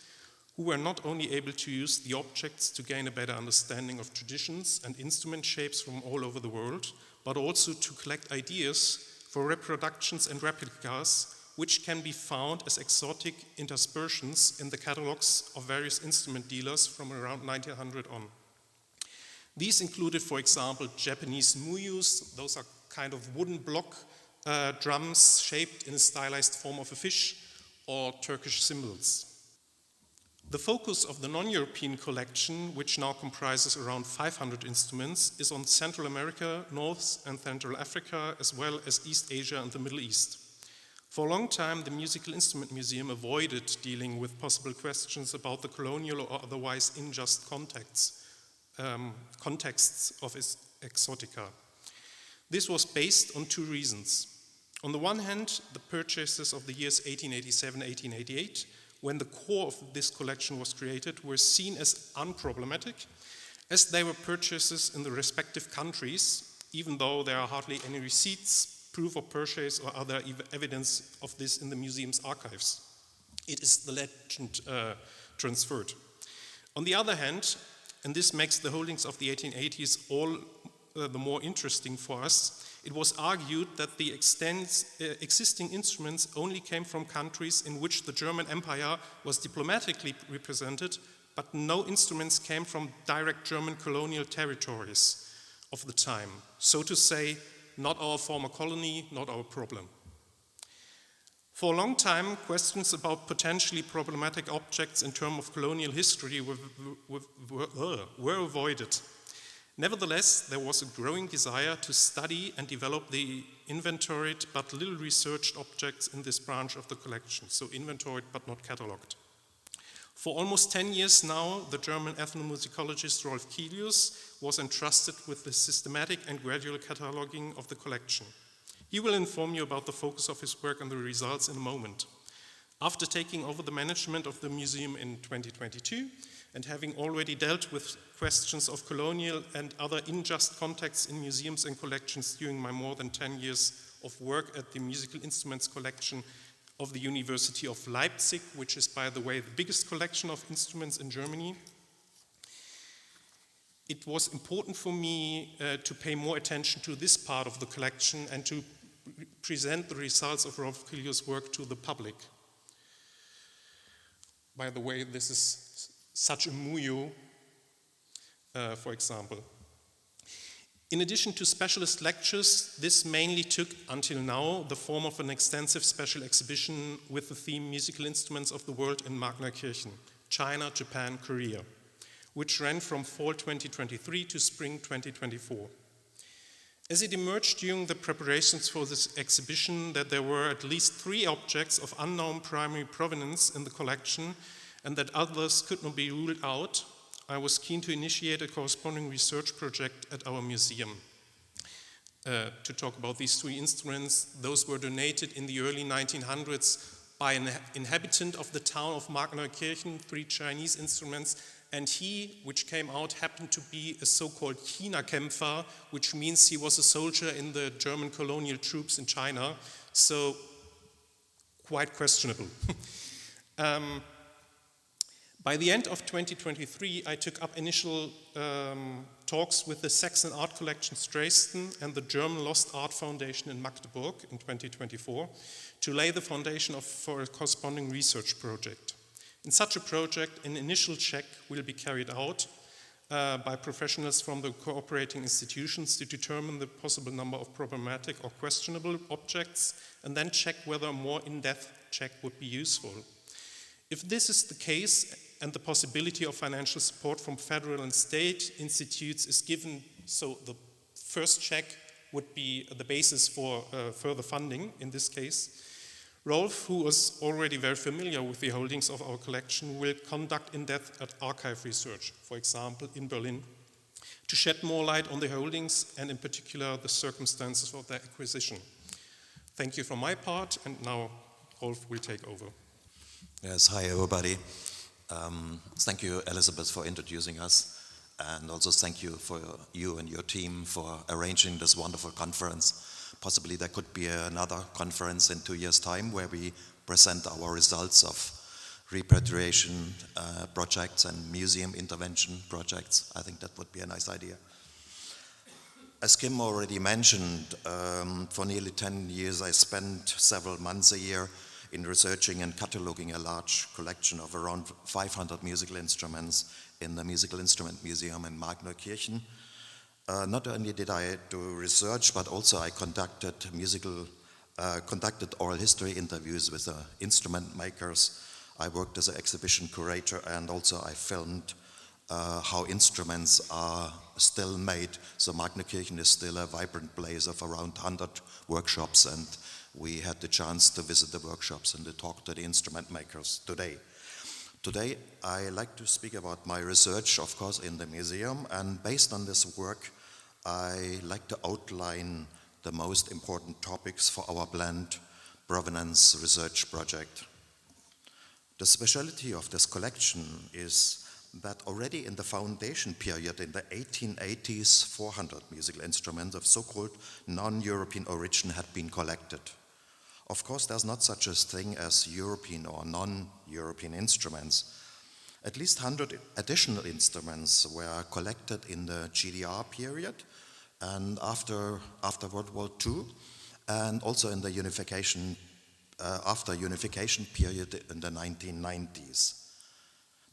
who were not only able to use the objects to gain a better understanding of traditions and instrument shapes from all over the world, but also to collect ideas for reproductions and replicas, which can be found as exotic interspersions in the catalogs of various instrument dealers from around 1900 on. These included, for example, Japanese muyus. Those are kind of wooden block drums shaped in a stylized form of a fish, or Turkish cymbals. The focus of the non-European collection, which now comprises around 500 instruments, is on Central America, North and Central Africa, as well as East Asia and the Middle East. For a long time, the Musical Instrument Museum avoided dealing with possible questions about the colonial or otherwise unjust contexts of its exotica. This was based on two reasons. On the one hand, the purchases of the years 1887-1888, when the core of this collection was created, were seen as unproblematic, as they were purchases in the respective countries, even though there are hardly any receipts, proof of purchase, or other evidence of this in the museum's archives. It is the legend transferred. On the other hand, and this makes the holdings of the 1880s all the more interesting for us, it was argued that the existing instruments only came from countries in which the German Empire was diplomatically represented, but no instruments came from direct German colonial territories of the time. So to say, not our former colony, not our problem. For a long time, questions about potentially problematic objects in terms of colonial history were avoided. Nevertheless, there was a growing desire to study and develop the inventoried but little researched objects in this branch of the collection, so inventoried but not catalogued. For almost 10 years now, the German ethnomusicologist Rolf Kilius was entrusted with the systematic and gradual cataloguing of the collection. He will inform you about the focus of his work and the results in a moment. After taking over the management of the museum in 2022, and having already dealt with questions of colonial and other unjust contexts in museums and collections during my more than 10 years of work at the musical instruments collection of the University of Leipzig, which is, by the way, the biggest collection of instruments in Germany, it was important for me to pay more attention to this part of the collection and to present the results of Rolf Kilius' work to the public. By the way, this is such a muyo, for example. In addition to specialist lectures, this mainly took, until now, the form of an extensive special exhibition with the theme Musical Instruments of the World in Magnerkirchen, China, Japan, Korea, which ran from fall 2023 to spring 2024. As it emerged during the preparations for this exhibition that there were at least 3 objects of unknown primary provenance in the collection and that others could not be ruled out, I was keen to initiate a corresponding research project at our museum to talk about these 3 instruments. Those were donated in the early 1900s by an inhabitant of the town of Magnerkirchen, 3 Chinese instruments, and he, which came out, happened to be a so-called China-Kämpfer, which means he was a soldier in the German colonial troops in China, so quite questionable. By the end of 2023, I took up initial talks with the Saxon Art Collections Dresden and the German Lost Art Foundation in Magdeburg in 2024 to lay the foundation for a corresponding research project. In such a project, an initial check will be carried out by professionals from the cooperating institutions to determine the possible number of problematic or questionable objects and then check whether a more in-depth check would be useful. If this is the case, and the possibility of financial support from federal and state institutes is given, so the first check would be the basis for further funding in this case. Rolf, who is already very familiar with the holdings of our collection, will conduct in-depth archive research, for example, in Berlin, to shed more light on the holdings and in particular the circumstances of their acquisition. Thank you from my part, and now Rolf will take over. Yes, hi everybody. Thank you, Elizabeth, for introducing us, and also thank you for you and your team for arranging this wonderful conference. Possibly there could be another conference in 2 years' time where we present our results of repatriation projects and museum intervention projects. I think that would be a nice idea. As Kim already mentioned, for nearly 10 years I spent several months a year in researching and cataloging a large collection of around 500 musical instruments in the Musical Instrument Museum in Magnerkirchen. Not only did I do research, but also I conducted oral history interviews with the instrument makers. I worked as an exhibition curator, and also I filmed how instruments are still made. So Magnerkirchen is still a vibrant place of around 100 workshops, and we had the chance to visit the workshops and to talk to the instrument makers today. Today, I like to speak about my research, of course, in the museum, and based on this work, I like to outline the most important topics for our planned provenance research project. The specialty of this collection is that already in the foundation period in the 1880s, 400 musical instruments of so-called non-European origin had been collected. Of course, there's not such a thing as European or non-European instruments. At least 100 additional instruments were collected in the GDR period and after World War II, and also in the after unification period in the 1990s.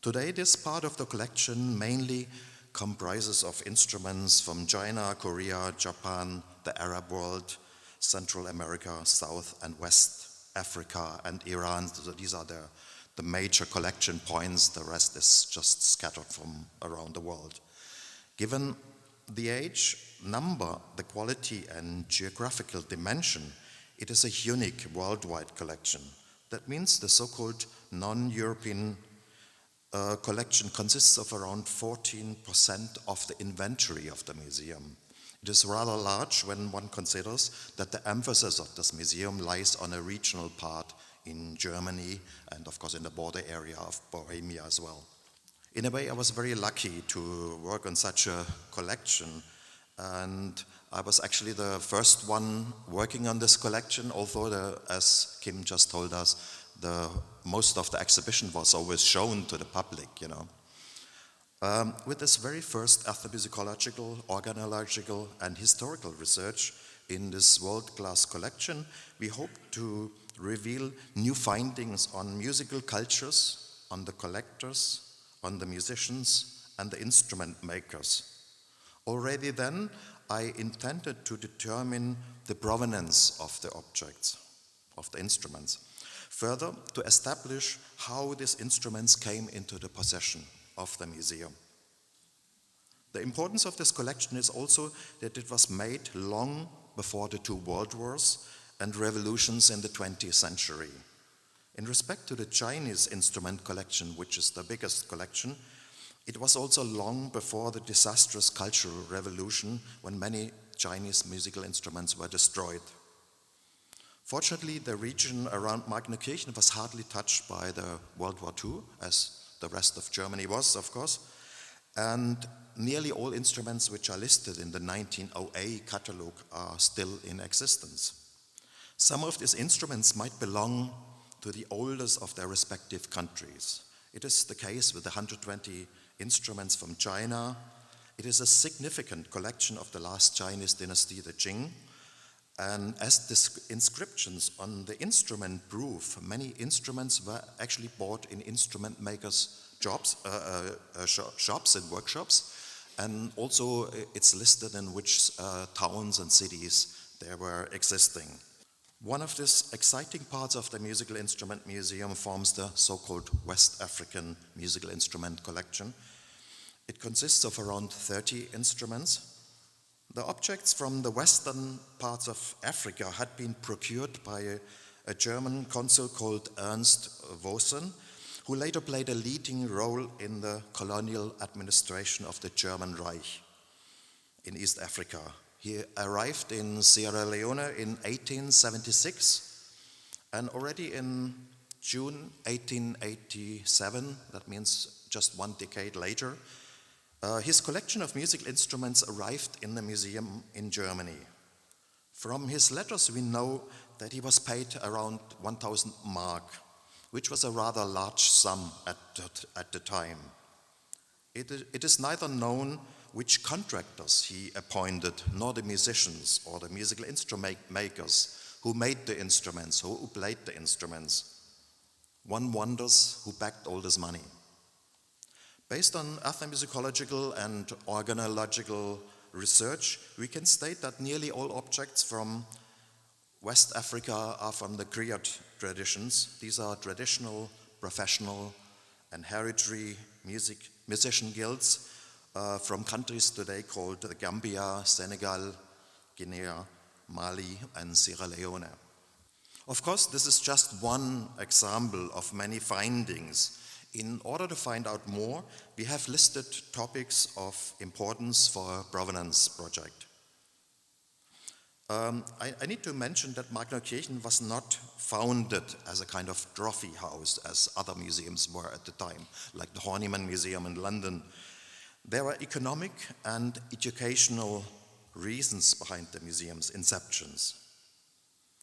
Today, this part of the collection mainly comprises of instruments from China, Korea, Japan, the Arab world, Central America, South and West Africa, and Iran. So these are the major collection points. The rest is just scattered from around the world. Given the age, number, the quality, and geographical dimension, it is a unique worldwide collection. That means the so-called non-European collection consists of around 14% of the inventory of the museum. It is rather large when one considers that the emphasis of this museum lies on a regional part in Germany and of course in the border area of Bohemia as well. In a way, I was very lucky to work on such a collection, and I was actually the first one working on this collection, although as Kim just told us, most of the exhibition was always shown to the public, you know. With this very first ethnomusicological, organological, and historical research in this world-class collection, we hope to reveal new findings on musical cultures, on the collectors, on the musicians, and the instrument makers. Already then, I intended to determine the provenance of the objects, of the instruments. Further, to establish how these instruments came into the possession of the museum. The importance of this collection is also that it was made long before the two world wars and revolutions in the 20th century. In respect to the Chinese instrument collection, which is the biggest collection, it was also long before the disastrous Cultural Revolution when many Chinese musical instruments were destroyed. Fortunately, the region around Magdenkirchen was hardly touched by the World War II, as the rest of Germany was, of course, and nearly all instruments which are listed in the 1908 catalogue are still in existence. Some of these instruments might belong to the oldest of their respective countries. It is the case with the 120 instruments from China. It is a significant collection of the last Chinese dynasty, the Qing. And as the inscriptions on the instrument prove, many instruments were actually bought in instrument makers' shops and workshops. And also it's listed in which towns and cities they were existing. One of these exciting parts of the Musical Instrument Museum forms the so-called West African Musical Instrument Collection. It consists of around 30 instruments. The objects from the western parts of Africa had been procured by a German consul called Ernst Vossen, who later played a leading role in the colonial administration of the German Reich in East Africa. He arrived in Sierra Leone in 1876, and already in June 1887, that means just one decade later, his collection of musical instruments arrived in the museum in Germany. From his letters we know that he was paid around 1,000 mark, which was a rather large sum at the time. It is neither known which contractors he appointed, nor the musicians or the musical instrument makers who made the instruments, who played the instruments. One wonders who backed all this money. Based on ethnomusicological and organological research, we can state that nearly all objects from West Africa are from the griot traditions. These are traditional, professional, and hereditary musician guilds from countries today called the Gambia, Senegal, Guinea, Mali, and Sierra Leone. Of course, this is just one example of many findings. In order to find out more, we have listed topics of importance for a provenance project. I need to mention that Magnerkirchen was not founded as a kind of trophy house as other museums were at the time, like the Horniman Museum in London. There were economic and educational reasons behind the museum's inceptions.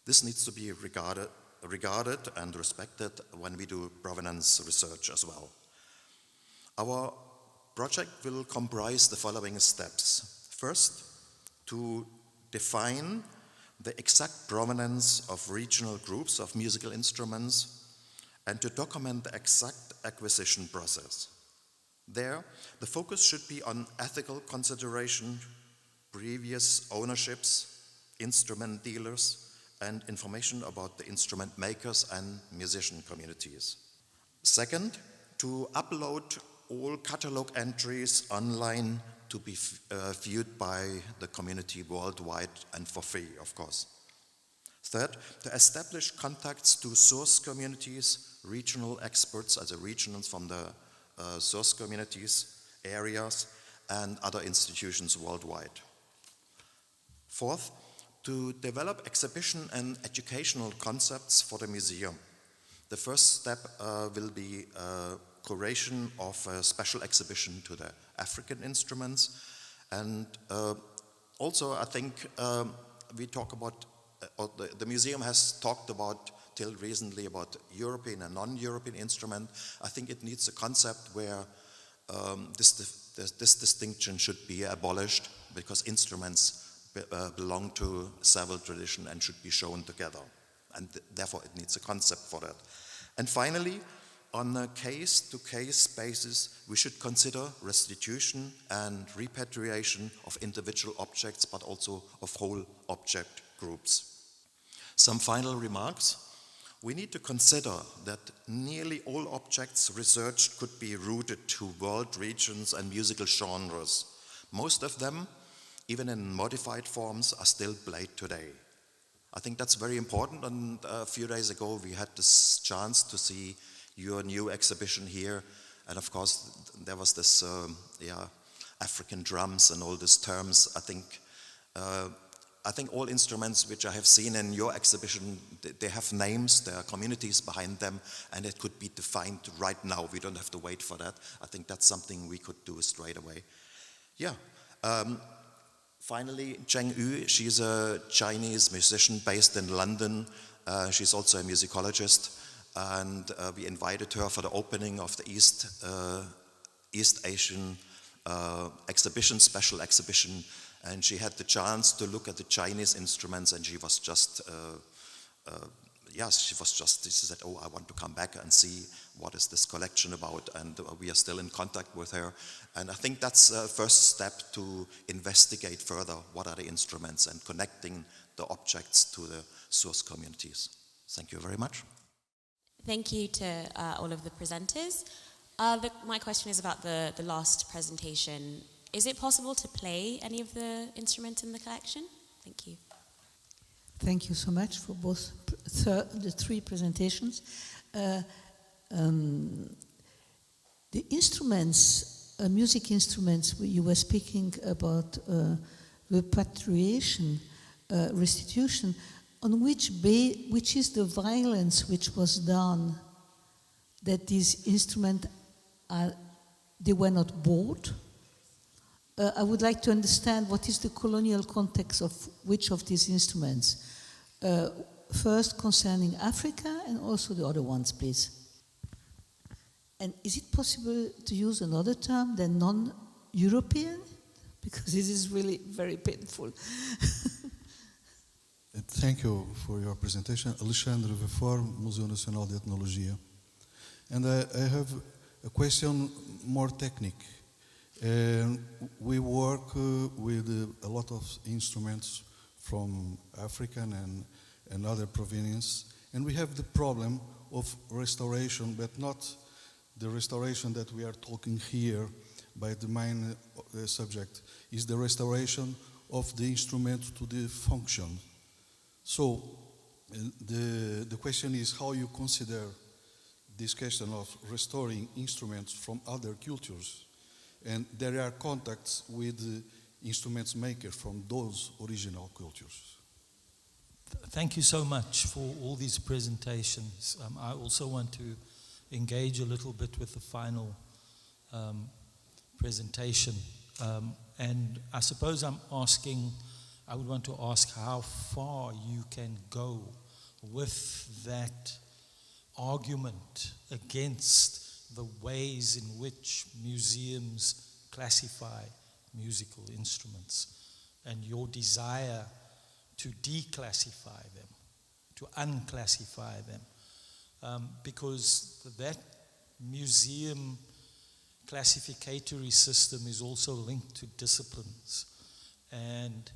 This needs to be regarded and respected when we do provenance research as well. Our project will comprise the following steps. First, to define the exact provenance of regional groups of musical instruments and to document the exact acquisition process. There, the focus should be on ethical consideration, previous ownerships, instrument dealers, and information about the instrument makers and musician communities. Second, to upload all catalog entries online to be viewed by the community worldwide and for free, of course. Third, to establish contacts to source communities, regional experts as regionals from the source communities, areas, and other institutions worldwide. Fourth, to develop exhibition and educational concepts for the museum. The first step will be curation of a special exhibition to the African instruments. And also I think we talk about, the museum has talked about till recently about European and non-European instrument. I think it needs a concept where this distinction should be abolished because instruments belong to several traditions and should be shown together. And therefore it needs a concept for that. And finally, on a case-to-case basis, we should consider restitution and repatriation of individual objects, but also of whole object groups. Some final remarks. We need to consider that nearly all objects researched could be rooted to world regions and musical genres. Most of them, even in modified forms, are still played today. I think that's very important, and a few days ago we had this chance to see your new exhibition here, and of course there was this African drums and all these terms. I think all instruments which I have seen in your exhibition, they have names, there are communities behind them, and it could be defined right now. We don't have to wait for that. I think that's something we could do straight away. Yeah. Finally, Zheng Yu, she's a Chinese musician based in London. She's also a musicologist. And we invited her for the opening of the East Asian exhibition, special exhibition, and she had the chance to look at the Chinese instruments, and she was just, she said, oh, I want to come back and see what is this collection about, and we are still in contact with her. And I think that's a first step to investigate further what are the instruments and connecting the objects to the source communities. Thank you very much. Thank you to all of the presenters. My question is about the last presentation. Is it possible to play any of the instruments in the collection? Thank you. Thank you so much for both the three presentations. The instruments, music instruments, you were speaking about repatriation, restitution. On which is the violence which was done that these instruments they were not bought? I would like to understand what is the colonial context of which of these instruments. First concerning Africa and also the other ones, please. And is it possible to use another term than non-European? Because this is really very painful. Thank you for your presentation. Alexandre Vefor, Museu Nacional de Etnologia. And I have a question more technical. We work with a lot of instruments from African and other provenience, and we have the problem of restoration, but not the restoration that we are talking here by the main subject, is the restoration of the instrument to the function. So the question is how you consider this question of restoring instruments from other cultures, and there are contacts with the instruments makers from those original cultures. thank you so much for all these presentations. I also want to engage a little bit with the final presentation. And I suppose I would want to ask how far you can go with that argument against the ways in which museums classify musical instruments and your desire to declassify them, to unclassify them, because that museum classificatory system is also linked to disciplines. And,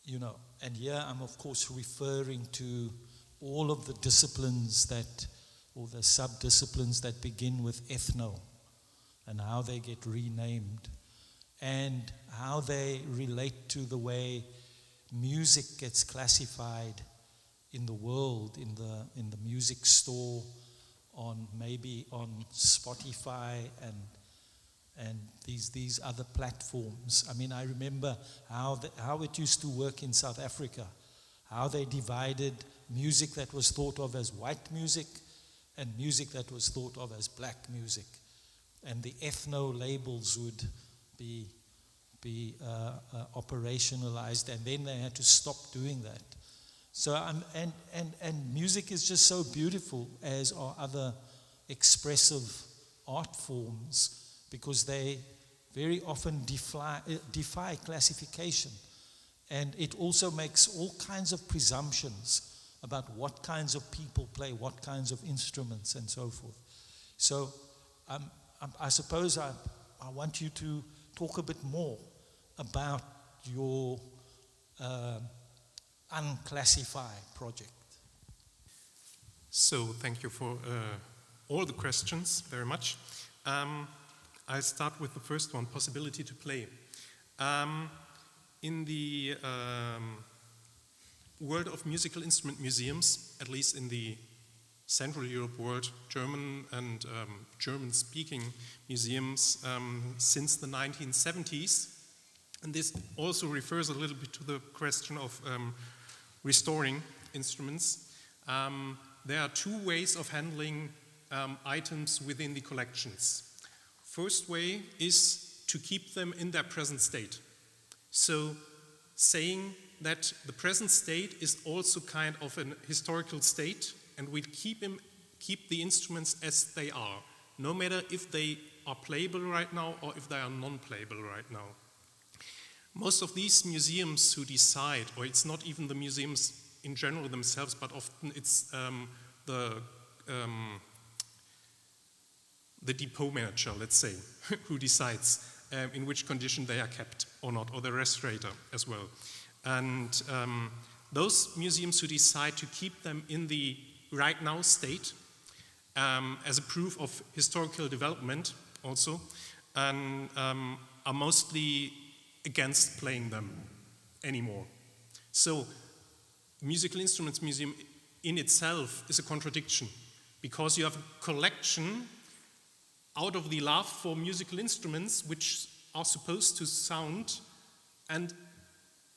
you know, and here I'm of course referring to all of the disciplines that, or the sub-disciplines that begin with ethno, and how they get renamed, and how they relate to the way music gets classified in the world, in the music store, maybe on Spotify and these other platforms. I mean, I remember how it used to work in South Africa, how they divided music that was thought of as white music and music that was thought of as black music, and the ethno labels would be operationalized, and then they had to stop doing that. So and music is just so beautiful, as are other expressive art forms, because they very often defy classification, and it also makes all kinds of presumptions about what kinds of people play what kinds of instruments and so forth. So I suppose I want you to talk a bit more about your unclassified project. So thank you for all the questions very much. I'll start with the first one, possibility to play. In the world of musical instrument museums, at least in the Central Europe world, German and German-speaking museums since the 1970s, and this also refers a little bit to the question of restoring instruments. There are two ways of handling items within the collections. First way is to keep them in their present state. So saying that the present state is also kind of an historical state, and we keep the instruments as they are, no matter if they are playable right now or if they are non-playable right now. Most of these museums who decide, or it's not even the museums in general themselves, but often it's the depot manager, let's say, who decides in which condition they are kept or not, or the restaurator as well. And those museums who decide to keep them in the right now state as a proof of historical development also, and are mostly against playing them anymore. So musical instruments museum in itself is a contradiction, because you have a collection out of the love for musical instruments which are supposed to sound, and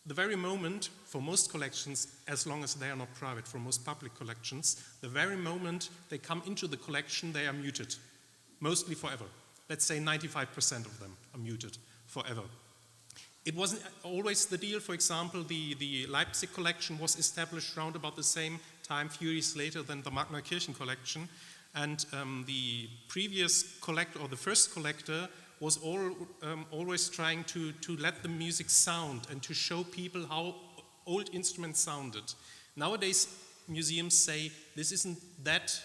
the very moment for most collections, as long as they are not private, for most public collections, the very moment they come into the collection, they are muted, mostly forever. Let's say 95% of them are muted forever. It wasn't always the deal. For example, the Leipzig collection was established around about the same time, few years later, than the Magnerkirchen collection. And the previous collector, or the first collector, was always trying to let the music sound and to show people how old instruments sounded. Nowadays, museums say this isn't that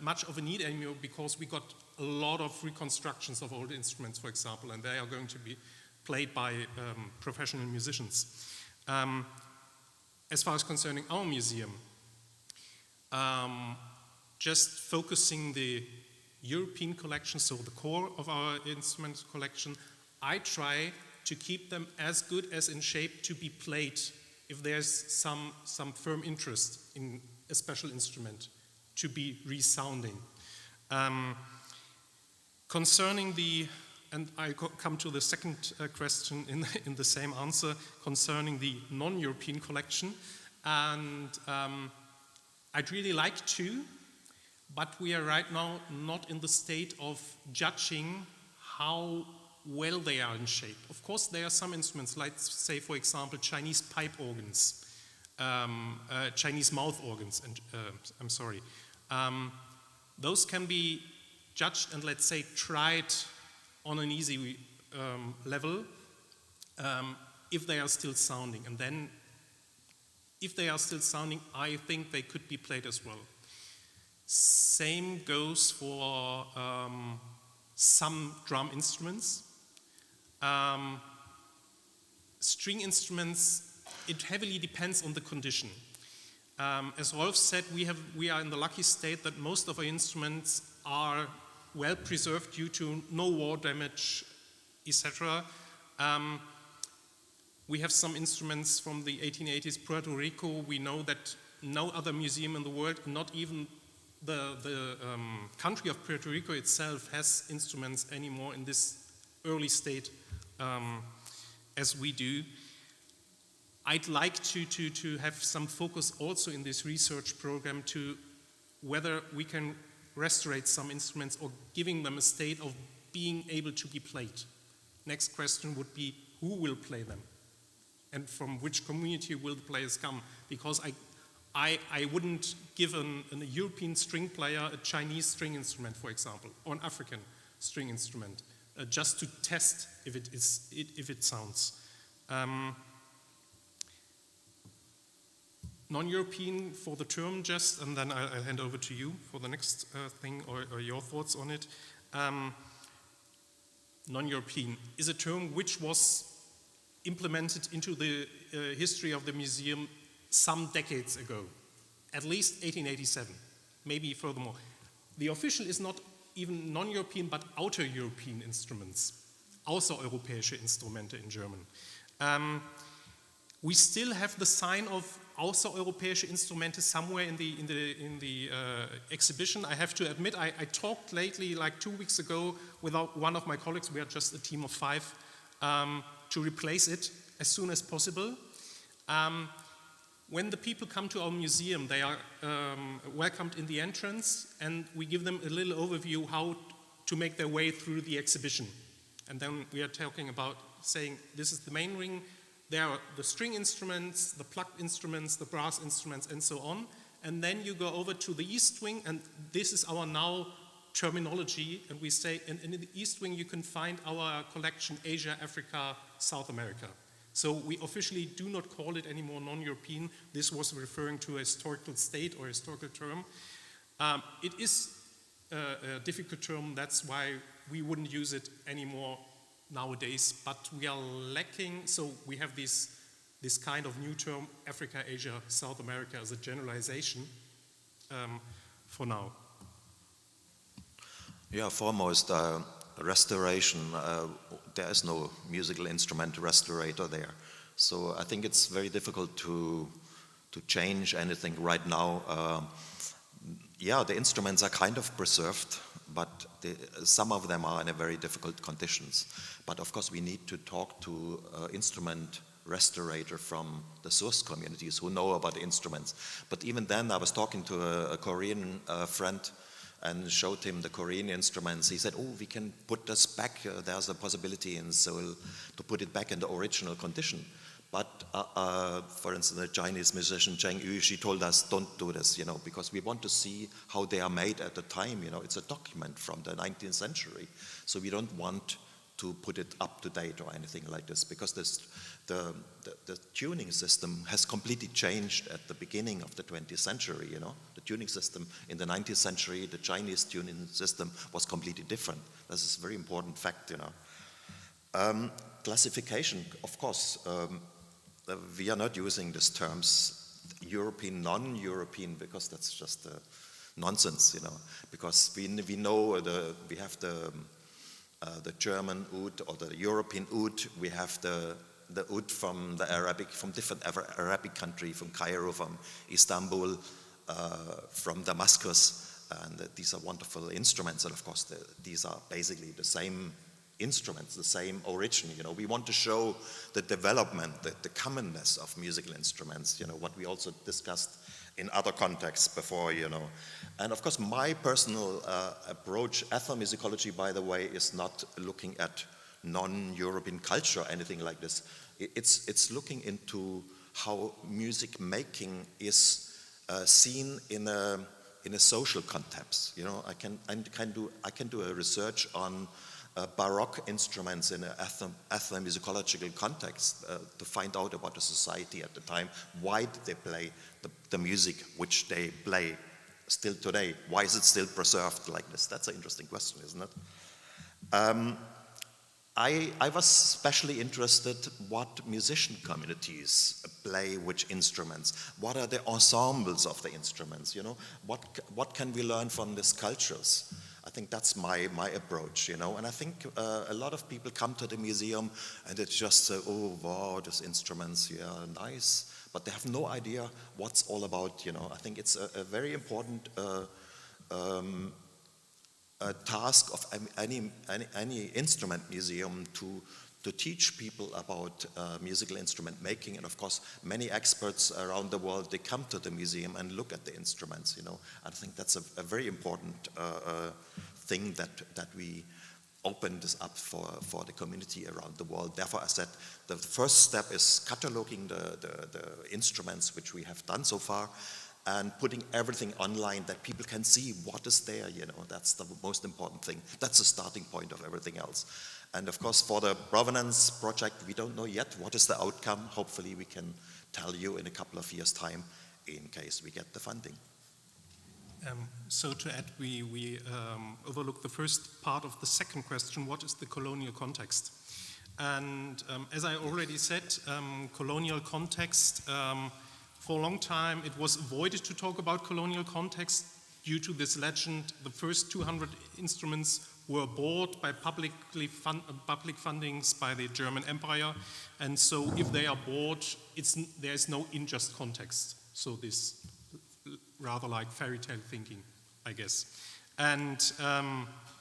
much of a need anymore, because we got a lot of reconstructions of old instruments, for example, and they are going to be played by professional musicians. As far as concerning our museum, just focusing the European collection, so the core of our instrument collection, I try to keep them as good as in shape to be played if there's some firm interest in a special instrument to be resounding. Concerning the, and I come to the second question in the same answer, concerning the non-European collection, and I'd really like to, but we are right now not in the state of judging how well they are in shape. Of course, there are some instruments, like say, for example, Chinese pipe organs, Chinese mouth organs, and I'm sorry. Those can be judged and, let's say, tried on an easy level if they are still sounding. And then, if they are still sounding, I think they could be played as well. Same goes for some drum instruments. String instruments, it heavily depends on the condition. As Rolf said, we are in the lucky state that most of our instruments are well preserved due to no war damage, etc. We have some instruments from the 1880s, Puerto Rico. We know that no other museum in the world, not even the country of Puerto Rico itself, has instruments anymore in this early state as we do. I'd like to have some focus also in this research program to whether we can restaurate some instruments or giving them a state of being able to be played. Next question would be, who will play them? And from which community will the players come? Because I wouldn't give a European string player a Chinese string instrument, for example, or an African string instrument, just to test if it sounds. Non-European for the term just, and then I'll hand over to you for the next thing or your thoughts on it. Non-European is a term which was implemented into the history of the museum some decades ago, at least 1887, maybe furthermore. The official is not even non-European, but outer European instruments, außereuropäische Instrumente in German. We still have the sign of außereuropäische Instrumente somewhere in the exhibition. I have to admit, I talked lately, like 2 weeks ago, with one of my colleagues. We are just a team of 5, to replace it as soon as possible. When the people come to our museum, they are welcomed in the entrance, and we give them a little overview how to make their way through the exhibition. And then we are talking about saying, this is the main ring, there are the string instruments, the plucked instruments, the brass instruments, and so on. And then you go over to the East Wing, and this is our now terminology, and we say, and in the East Wing you can find our collection Asia, Africa, South America. So we officially do not call it anymore non-European. This was referring to a historical state or historical term. It is a difficult term, that's why we wouldn't use it anymore nowadays, but we are lacking, so we have this kind of new term, Africa, Asia, South America, as a generalization for now. Yeah, foremost, restoration. There is no musical instrument restorator there. So I think it's very difficult to change anything right now. Yeah, the instruments are kind of preserved, but some of them are in a very difficult conditions. But of course we need to talk to instrument restorator from the source communities who know about the instruments. But even then I was talking to a Korean friend and showed him the Korean instruments. He said, oh, we can put this back, there's a possibility in Seoul to put it back in the original condition. But for instance, the Chinese musician Zheng Yu, she told us, don't do this, because we want to see how they are made at the time, it's a document from the 19th century. So we don't want to put it up to date or anything like this, because the tuning system has completely changed at the beginning of the 20th century, The tuning system in the 19th century, the Chinese tuning system was completely different. This is a very important fact, Classification, of course, we are not using these terms, European, non-European, because that's just nonsense, because we know we have the German oud or the European oud, we have the oud from the Arabic, from different Arabic country, from Cairo, from Istanbul, from Damascus, and these are wonderful instruments, and of course these are basically the same instruments, the same origin. You know, we want to show the development, the commonness of musical instruments, you know, what we also discussed in other contexts before, you know. And of course, my personal approach, ethnomusicology, by the way, is not looking at non-European culture or anything like this. It's looking into how music making is seen in a social context. You know, I can do a research on Baroque instruments in an ethnomusicological context to find out about the society at the time. Why did they play the music which they play still today? Why is it still preserved like this? That's an interesting question, isn't it? I was especially interested what musician communities play which instruments. What are the ensembles of the instruments, you know? What can we learn from these cultures? I think that's my approach, you know, and I think a lot of people come to the museum and they just say, oh, wow, these instruments, yeah, nice, but they have no idea what's all about, you know. I think it's a very important task of any instrument museum to teach people about musical instrument making, and of course many experts around the world, they come to the museum and look at the instruments, you know. I think that's a very important thing that we open this up for the community around the world. Therefore, I said the first step is cataloging the instruments which we have done so far, and putting everything online that people can see what is there, you know. That's the most important thing. That's the starting point of everything else. And of course, for the provenance project, we don't know yet what is the outcome. Hopefully we can tell you in a couple of years' time in case we get the funding. So to add, we overlooked the first part of the second question, what is the colonial context? And as I already said, colonial context, for a long time it was avoided to talk about colonial context due to this legend. The first 200 instruments were bought by public fundings by the German Empire, and so if they are bought, there is no unjust context. So this rather like fairy tale thinking, I guess. And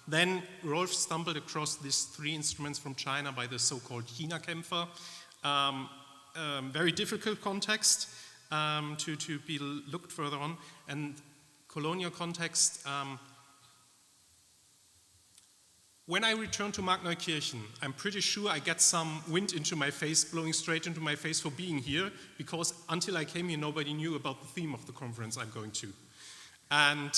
then Rolf stumbled across these 3 instruments from China by the so-called China-Kämpfer. Very difficult context to be looked further on. And colonial context, when I return to Markneukirchen, I'm pretty sure I get some wind into my face, blowing straight into my face for being here, because until I came here, nobody knew about the theme of the conference I'm going to. And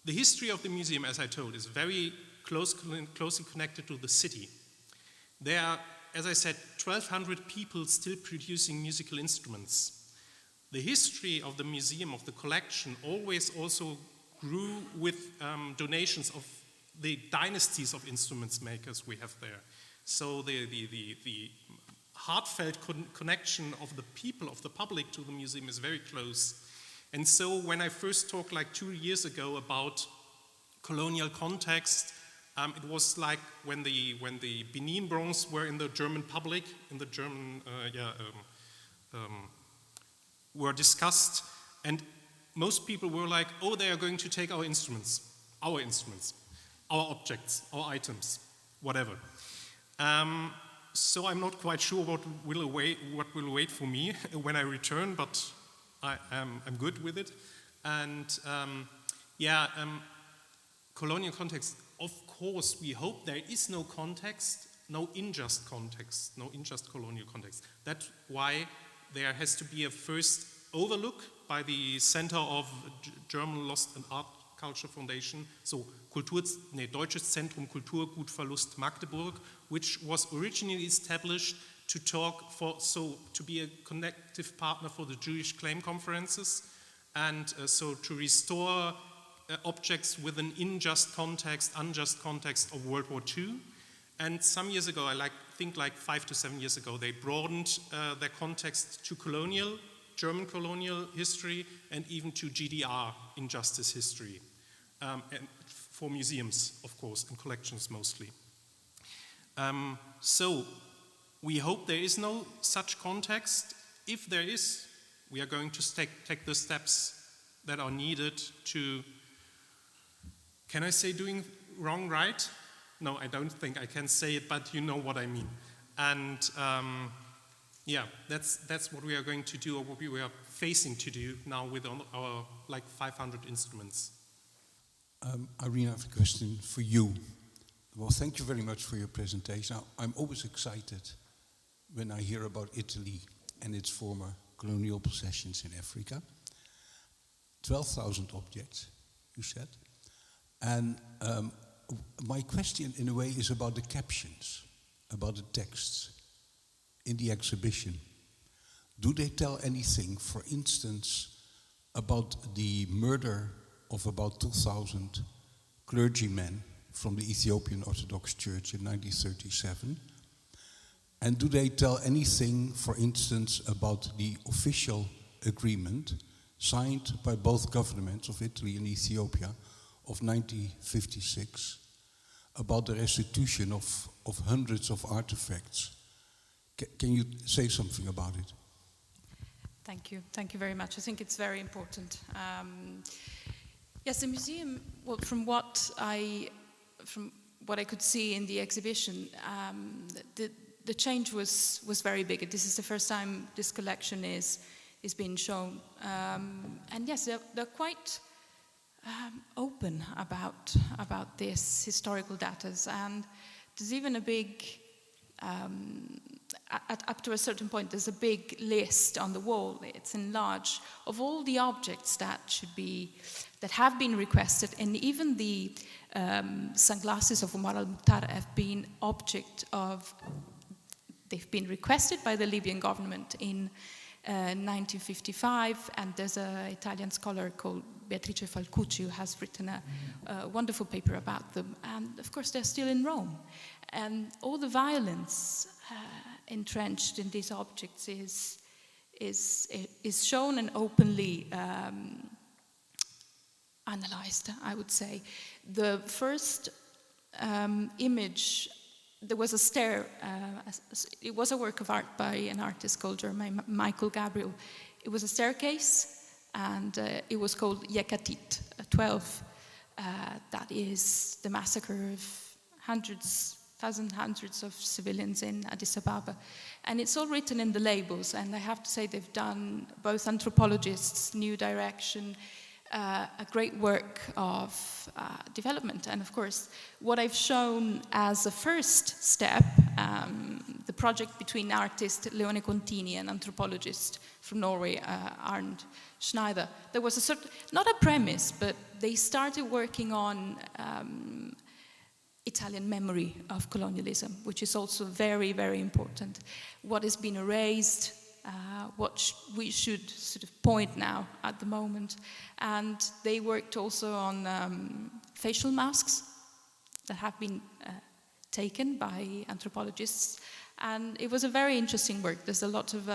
the history of the museum, as I told, is very closely connected to the city. There are, as I said, 1,200 people still producing musical instruments. The history of the museum, of the collection, always also grew with donations of the dynasties of instruments makers we have there. So the heartfelt connection of the people, of the public to the museum is very close. And so when I first talked like 2 years ago about colonial context, it was like when the Benin Bronze were in the German public, were discussed, and most people were like, oh, they are going to take our instruments, our objects, our items, whatever. So I'm not quite sure what will wait for me when I return, but I'm good with it. And colonial context, of course, we hope there is no context, no unjust context, no unjust colonial context. That's why there has to be a first overlook by the Center of German Lost and Art Culture Foundation, so Deutsches Zentrum Kulturgutverlust Magdeburg, which was originally established to be a connective partner for the Jewish claim conferences, and so to restore objects with an unjust context of World War II. And some years ago, I think like 5 to 7 years ago, they broadened their context to German colonial history, and even to GDR injustice history, and for museums, of course, and collections mostly. So we hope there is no such context. If there is, we are going to take the steps that are needed to, can I say, doing wrong, right? No, I don't think I can say it, but you know what I mean. And yeah, that's what we are going to do, or what we are facing to do now with our like 500 instruments. Irene, I have a question for you. Well, thank you very much for your presentation. I'm always excited when I hear about Italy and its former colonial possessions in Africa. 12,000 objects, you said. And my question, in a way, is about the captions, about the texts in the exhibition. Do they tell anything, for instance, about the murder of about 2,000 clergymen from the Ethiopian Orthodox Church in 1937? And do they tell anything, for instance, about the official agreement signed by both governments of Italy and Ethiopia of 1956 about the restitution of hundreds of artifacts? Can you say something about it? Thank you very much. I think it's very important. Yes, the museum, well, from what I could see in the exhibition, the change was very big. This is the first time this collection is being shown, and yes, they're quite open about this historical data, and there's even a big. Up to a certain point, there's a big list on the wall. It's enlarged of all the objects that have been requested, and even the sunglasses of Omar al-Mukhtār have been they've been requested by the Libyan government in 1955, and there's an Italian scholar called Beatrice Falcucci who has written a wonderful paper about them, and of course they're still in Rome. And all the violence entrenched in these objects is shown and openly analyzed, I would say. The first image, there was a stair, it was a work of art by an artist called Michael Gabriel. It was a staircase, and it was called Yekatit 12. That is the massacre of hundreds of civilians in Addis Ababa. And it's all written in the labels, and I have to say they've done, both anthropologists, New Direction, a great work of development. And of course, what I've shown as a first step, the project between artist Leone Contini and anthropologist from Norway, Arnd Schneider, there was a sort of, not a premise, but they started working on Italian memory of colonialism, which is also very, very important. What has been erased, what we should sort of point now at the moment. And they worked also on facial masks that have been taken by anthropologists. And it was a very interesting work. There's a lot of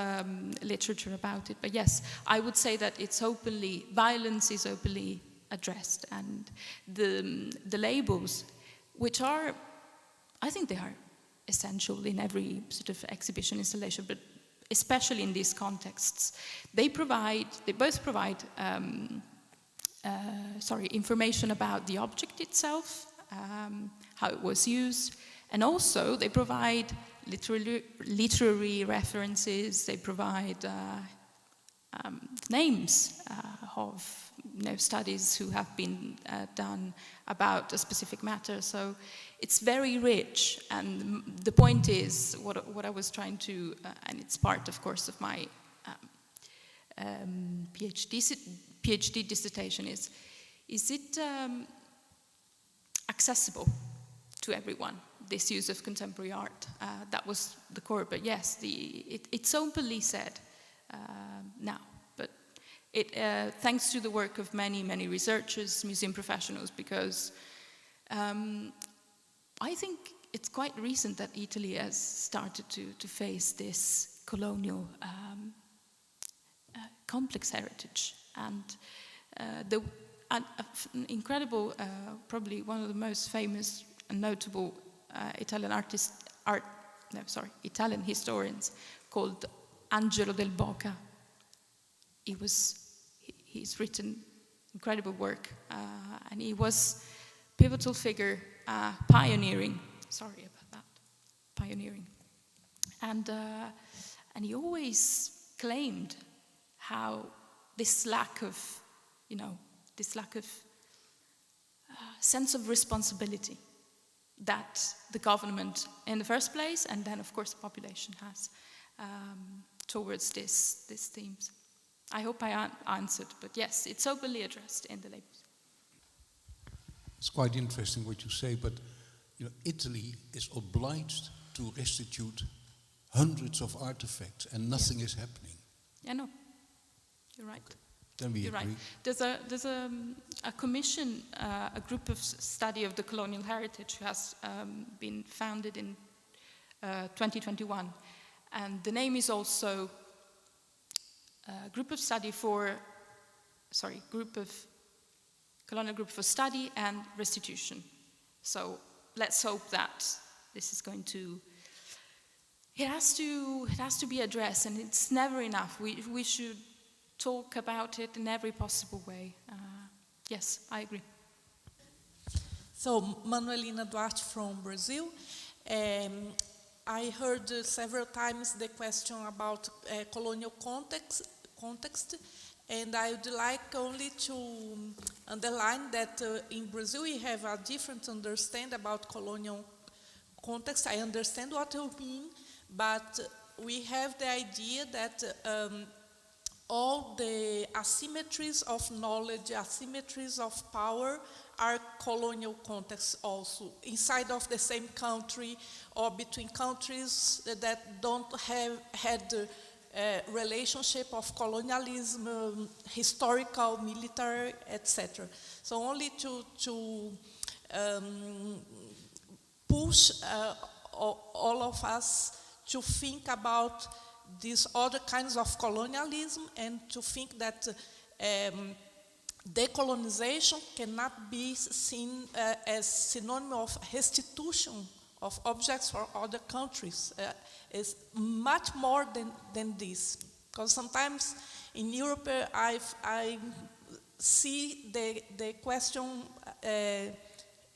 literature about it. But yes, I would say that it's openly, violence is openly addressed. And the labels, which are, I think they are essential in every sort of exhibition installation, but especially in these contexts, they both provide information about the object itself, how it was used, and also they provide literary references, they provide names of studies who have been done about a specific matter. So it's very rich, and the point is, what I was trying to, and it's part, of course, of my PhD dissertation, is it accessible to everyone, this use of contemporary art? That was the core, but yes, it's openly said now. Thanks to the work of many researchers, museum professionals, because I think it's quite recent that Italy has started to face this colonial complex heritage. And an incredible, probably one of the most famous and notable Italian historians called Angelo del Boca. He's written incredible work, and he was a pivotal figure pioneering. Sorry about that. Pioneering. And he always claimed how this lack of, sense of responsibility that the government in the first place, and then of course the population has towards these themes. I hope I answered, but yes, it's openly addressed in the labels. It's quite interesting what you say, but Italy is obliged to restitute hundreds of artifacts and nothing is happening. Yeah, no, you're right. Then we You're agree. Right. There's a commission, a group of study of the colonial heritage who has been founded in 2021. And the name is also Colonial Group for Study and Restitution. So let's hope that this is going to, it has to be addressed, and it's never enough. We should talk about it in every possible way. Yes, I agree. So, Manuelina Duarte from Brazil. I heard several times the question about colonial context, and I would like only to underline that in Brazil we have a different understanding about colonial context. I understand what you mean, but we have the idea that all the asymmetries of knowledge, asymmetries of power are colonial contexts also, inside of the same country or between countries that don't have had a relationship of colonialism, historical, military, etc. So only to push all of us to think about these other kinds of colonialism and to think that decolonization cannot be seen as synonym of restitution of objects for other countries. It's much more than this. Because sometimes in Europe I see the question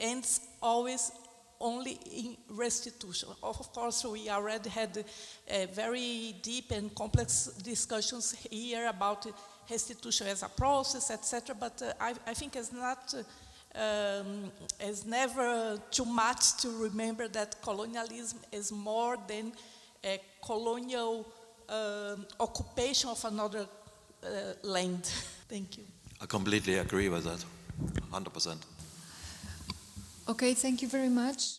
ends always only in restitution. Of course, we already had very deep and complex discussions here about restitution as a process, etc. But I think it's not, it's never too much to remember that colonialism is more than a colonial occupation of another land. Thank you. I completely agree with that, 100%. Okay, thank you very much.